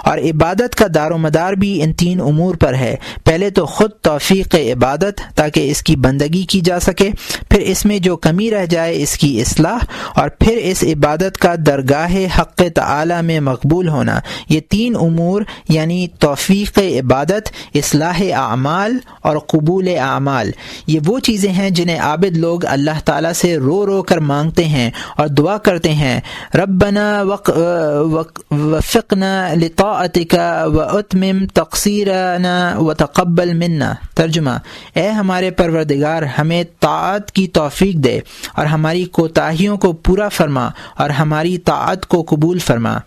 اور عبادت کا دار و مدار بھی ان 3 امور پر ہے۔ پہلے تو خود توفیق عبادت تاکہ اس کی بندگی کی جا سکے، پھر اس میں جو کمی رہ جائے اس کی اصلاح، اور پھر اس عبادت کا درگاہ حق تعالی میں مقبول ہونا۔ یہ تین امور یعنی توفیق عبادت، اصلاح اعمال اور قبول اعمال، یہ وہ چیزیں ہیں جنہیں عابد لوگ اللہ تعالیٰ سے رو رو کر مانگتے ہیں اور دعا کرتے ہیں، ربنا وفقنا لطاعتک واتمم تقصیرنا وتقبل منا۔ ترجمہ، اے ہمارے پروردگار ہمیں طاعت کی توفیق دے اور ہماری کوتاہیوں کو پورا فرما اور ہماری طاعت کو قبول فرما۔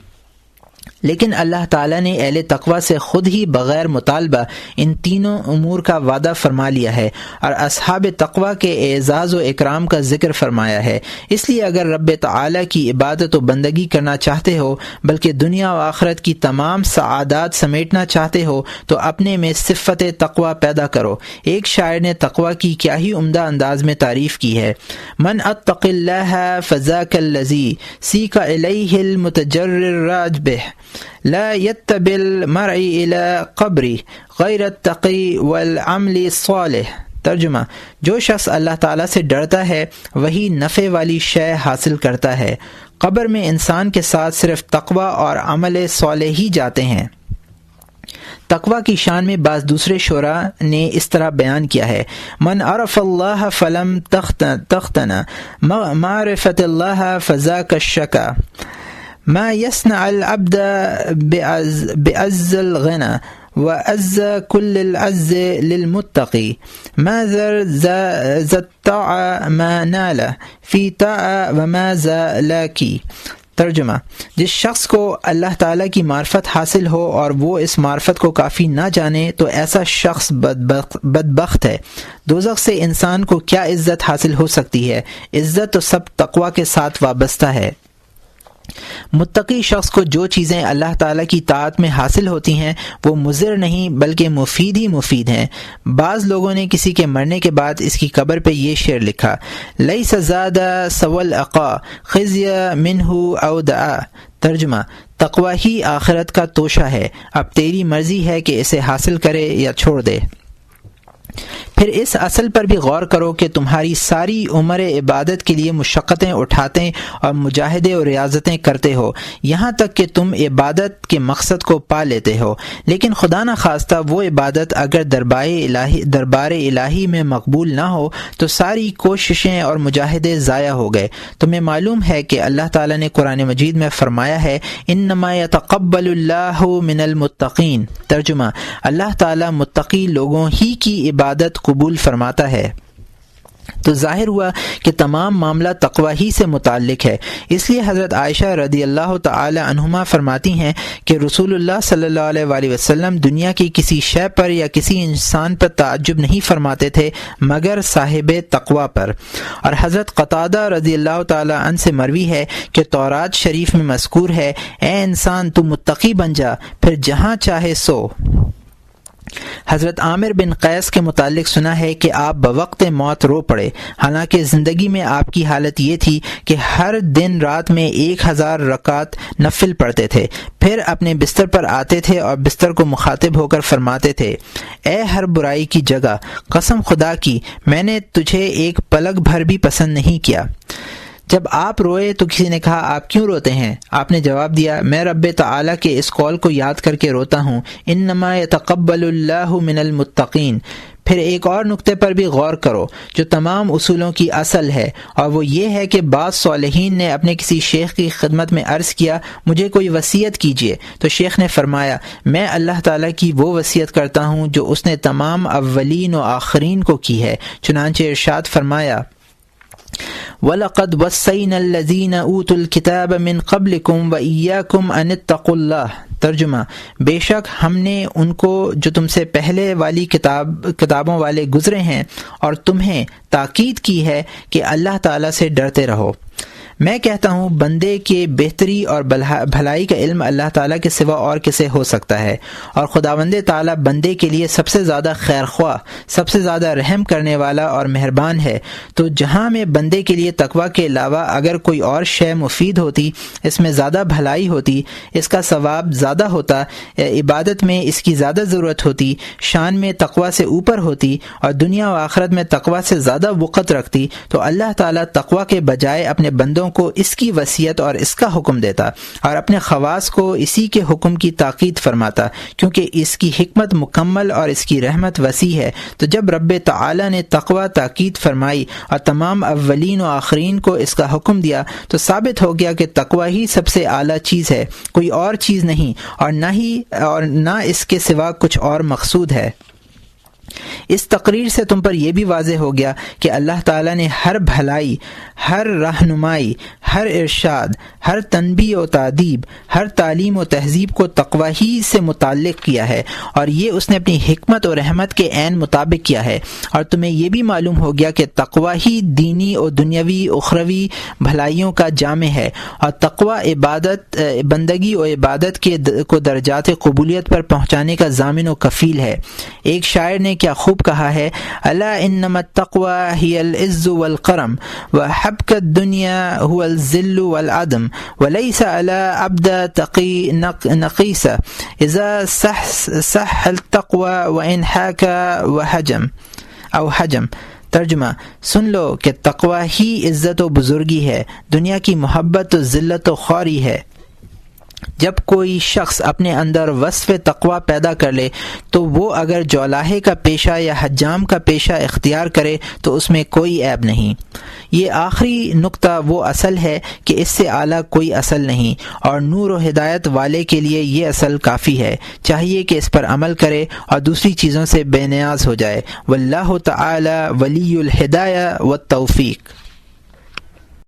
لیکن اللہ تعالیٰ نے اہل تقوی سے خود ہی بغیر مطالبہ ان تینوں امور کا وعدہ فرما لیا ہے اور اصحاب تقوی کے اعزاز و اکرام کا ذکر فرمایا ہے۔ اس لیے اگر رب تعالیٰ کی عبادت و بندگی کرنا چاہتے ہو بلکہ دنیا و آخرت کی تمام سعادات سمیٹنا چاہتے ہو تو اپنے میں صفت تقوی پیدا کرو۔ ایک شاعر نے تقوی کی کیا ہی عمدہ انداز میں تعریف کی ہے، من اتق اللہ فذاک الذی سیک الیہ المتجرر راجبہ لا يتبع المرء الى قبری غیر التقی والعمل الصالح۔ ترجمہ، جو شخص اللہ تعالیٰ سے ڈرتا ہے وہی نفع والی شے حاصل کرتا ہے، قبر میں انسان کے ساتھ صرف تقوی اور عمل صالح ہی جاتے ہیں۔ تقوی کی شان میں بعض دوسرے شعراء نے اس طرح بیان کیا ہے، من عرف اللہ فلم تختنا معرفت اللہ فذاک الشکا ما يصنع العبد بعز الغنى وعز كل العز للمتقي ما ذا الطاعة ما نال في طاعة وما ذا لاكي۔ ترجمہ، جس شخص کو اللہ تعالیٰ کی معرفت حاصل ہو اور وہ اس معرفت کو کافی نہ جانے تو ایسا شخص بدبخت ہے۔ دوزخ سے انسان کو کیا عزت حاصل ہو سکتی ہے؟ عزت تو سب تقوی کے ساتھ وابستہ ہے۔ متقی شخص کو جو چیزیں اللہ تعالیٰ کی طاعت میں حاصل ہوتی ہیں وہ مضر نہیں بلکہ مفید ہی مفید ہیں۔ بعض لوگوں نے کسی کے مرنے کے بعد اس کی قبر پہ یہ شعر لکھا، لیس زاد سوى العقا خزي منه او دعا۔ ترجمہ، تقوی ہی آخرت کا توشہ ہے، اب تیری مرضی ہے کہ اسے حاصل کرے یا چھوڑ دے۔ پھر اس اصل پر بھی غور کرو کہ تمہاری ساری عمر عبادت کے لیے مشقتیں اٹھاتے اور مجاہدے اور ریاضتیں کرتے ہو یہاں تک کہ تم عبادت کے مقصد کو پا لیتے ہو، لیکن خدا نہ خواستہ وہ عبادت اگر دربار الہی میں مقبول نہ ہو تو ساری کوششیں اور مجاہدے ضائع ہو گئے۔ تمہیں معلوم ہے کہ اللہ تعالیٰ نے قرآن مجید میں فرمایا ہے، انما یتقبل اللہ من المتقین۔ ترجمہ، اللہ تعالیٰ متقی لوگوں ہی کی عبادت قبول فرماتا ہے۔ تو ظاہر ہوا کہ تمام معاملہ تقوی ہی سے متعلق ہے۔ اس لیے حضرت عائشہ رضی اللہ تعالی عنہما فرماتی ہیں کہ رسول اللہ صلی اللہ علیہ وآلہ وسلم دنیا کی کسی شے پر یا کسی انسان پر تعجب نہیں فرماتے تھے مگر صاحب تقوی پر۔ اور حضرت قتادہ رضی اللہ تعالی عنہ سے مروی ہے کہ تورات شریف میں مذکور ہے، اے انسان تو متقی بن جا پھر جہاں چاہے سو۔ حضرت عامر بن قیس کے متعلق سنا ہے کہ آپ بوقت موت رو پڑے، حالانکہ زندگی میں آپ کی حالت یہ تھی کہ ہر دن رات میں 1000 رکعت نفل پڑھتے تھے، پھر اپنے بستر پر آتے تھے اور بستر کو مخاطب ہو کر فرماتے تھے، اے ہر برائی کی جگہ، قسم خدا کی میں نے تجھے ایک پلک بھر بھی پسند نہیں کیا۔ جب آپ روئے تو کسی نے کہا آپ کیوں روتے ہیں؟ آپ نے جواب دیا، میں رب تعالیٰ کے اس قول کو یاد کر کے روتا ہوں، انما یتقبل اللہ من المتقین۔ پھر ایک اور نقطے پر بھی غور کرو جو تمام اصولوں کی اصل ہے، اور وہ یہ ہے کہ بعض صالحین نے اپنے کسی شیخ کی خدمت میں عرض کیا مجھے کوئی وصیت کیجیے، تو شیخ نے فرمایا میں اللہ تعالیٰ کی وہ وصیت کرتا ہوں جو اس نے تمام اولین و آخرین کو کی ہے۔ چنانچہ ارشاد فرمایا، وَلَقَدْ وَصَّيْنَا الَّذِينَ أُوتُوا الْكِتَابَ مِنْ قَبْلِكُمْ وَإِيَّاكُمْ أَنِ اتَّقُوا اللَّهَ۔ ترجمہ، بے شک ہم نے ان کو جو تم سے پہلے والی کتابوں والے گزرے ہیں اور تمہیں تاکید کی ہے کہ اللہ تعالیٰ سے ڈرتے رہو۔ میں کہتا ہوں بندے کے بہتری اور بھلائی کا علم اللہ تعالیٰ کے سوا اور کسے ہو سکتا ہے، اور خداوند تعالیٰ بندے کے لیے سب سے زیادہ خیر خواہ، سب سے زیادہ رحم کرنے والا اور مہربان ہے۔ تو جہاں میں بندے کے لیے تقوی کے علاوہ اگر کوئی اور شے مفید ہوتی، اس میں زیادہ بھلائی ہوتی، اس کا ثواب زیادہ ہوتا، عبادت میں اس کی زیادہ ضرورت ہوتی، شان میں تقوی سے اوپر ہوتی اور دنیا و آخرت میں تقوی سے زیادہ وقت رکھتی، تو اللہ تعالیٰ تقوی کے بجائے اپنے بندوں کو اس کی وصیت اور اس کا حکم دیتا اور اپنے خواص کو اسی کے حکم کی تاکید فرماتا، کیونکہ اس کی حکمت مکمل اور اس کی رحمت وسیع ہے۔ تو جب رب تعالیٰ نے تقوی تاکید فرمائی اور تمام اولین و آخرین کو اس کا حکم دیا، تو ثابت ہو گیا کہ تقوی ہی سب سے اعلیٰ چیز ہے، کوئی اور چیز نہیں، اور نہ اس کے سوا کچھ اور مقصود ہے۔ اس تقریر سے تم پر یہ بھی واضح ہو گیا کہ اللہ تعالیٰ نے ہر بھلائی، ہر رہنمائی، ہر ارشاد، ہر تنبیہ و تعدیب، ہر تعلیم و تہذیب کو تقوی ہی سے متعلق کیا ہے، اور یہ اس نے اپنی حکمت و رحمت کے عین مطابق کیا ہے۔ اور تمہیں یہ بھی معلوم ہو گیا کہ تقوی ہی دینی و دنیاوی اخروی بھلائیوں کا جامع ہے، اور تقوی عبادت، بندگی و عبادت کو درجات قبولیت پر پہنچانے کا ضامن و کفیل ہے۔ ایک شاعر نے کیا خوب کہا ہے، الا انما التقوى هي العز والكرم وحبك الدنيا هو الذل والعدم وليس على عبد تقي نقيس اذا صح التقوى وان حاك وحجم او حجم۔ ترجمہ، سن لو کہ تقوی ہی عزت و بزرگی ہے، دنیا کی محبت و ذلت و خواری ہے۔ جب کوئی شخص اپنے اندر وصف تقوی پیدا کر لے تو وہ اگر جولاہے کا پیشہ یا حجام کا پیشہ اختیار کرے تو اس میں کوئی عیب نہیں۔ یہ آخری نقطہ وہ اصل ہے کہ اس سے اعلیٰ کوئی اصل نہیں، اور نور و ہدایت والے کے لیے یہ اصل کافی ہے، چاہیے کہ اس پر عمل کرے اور دوسری چیزوں سے بے نیاز ہو جائے۔ واللہ تعالی ولی الہدایہ والتوفیق۔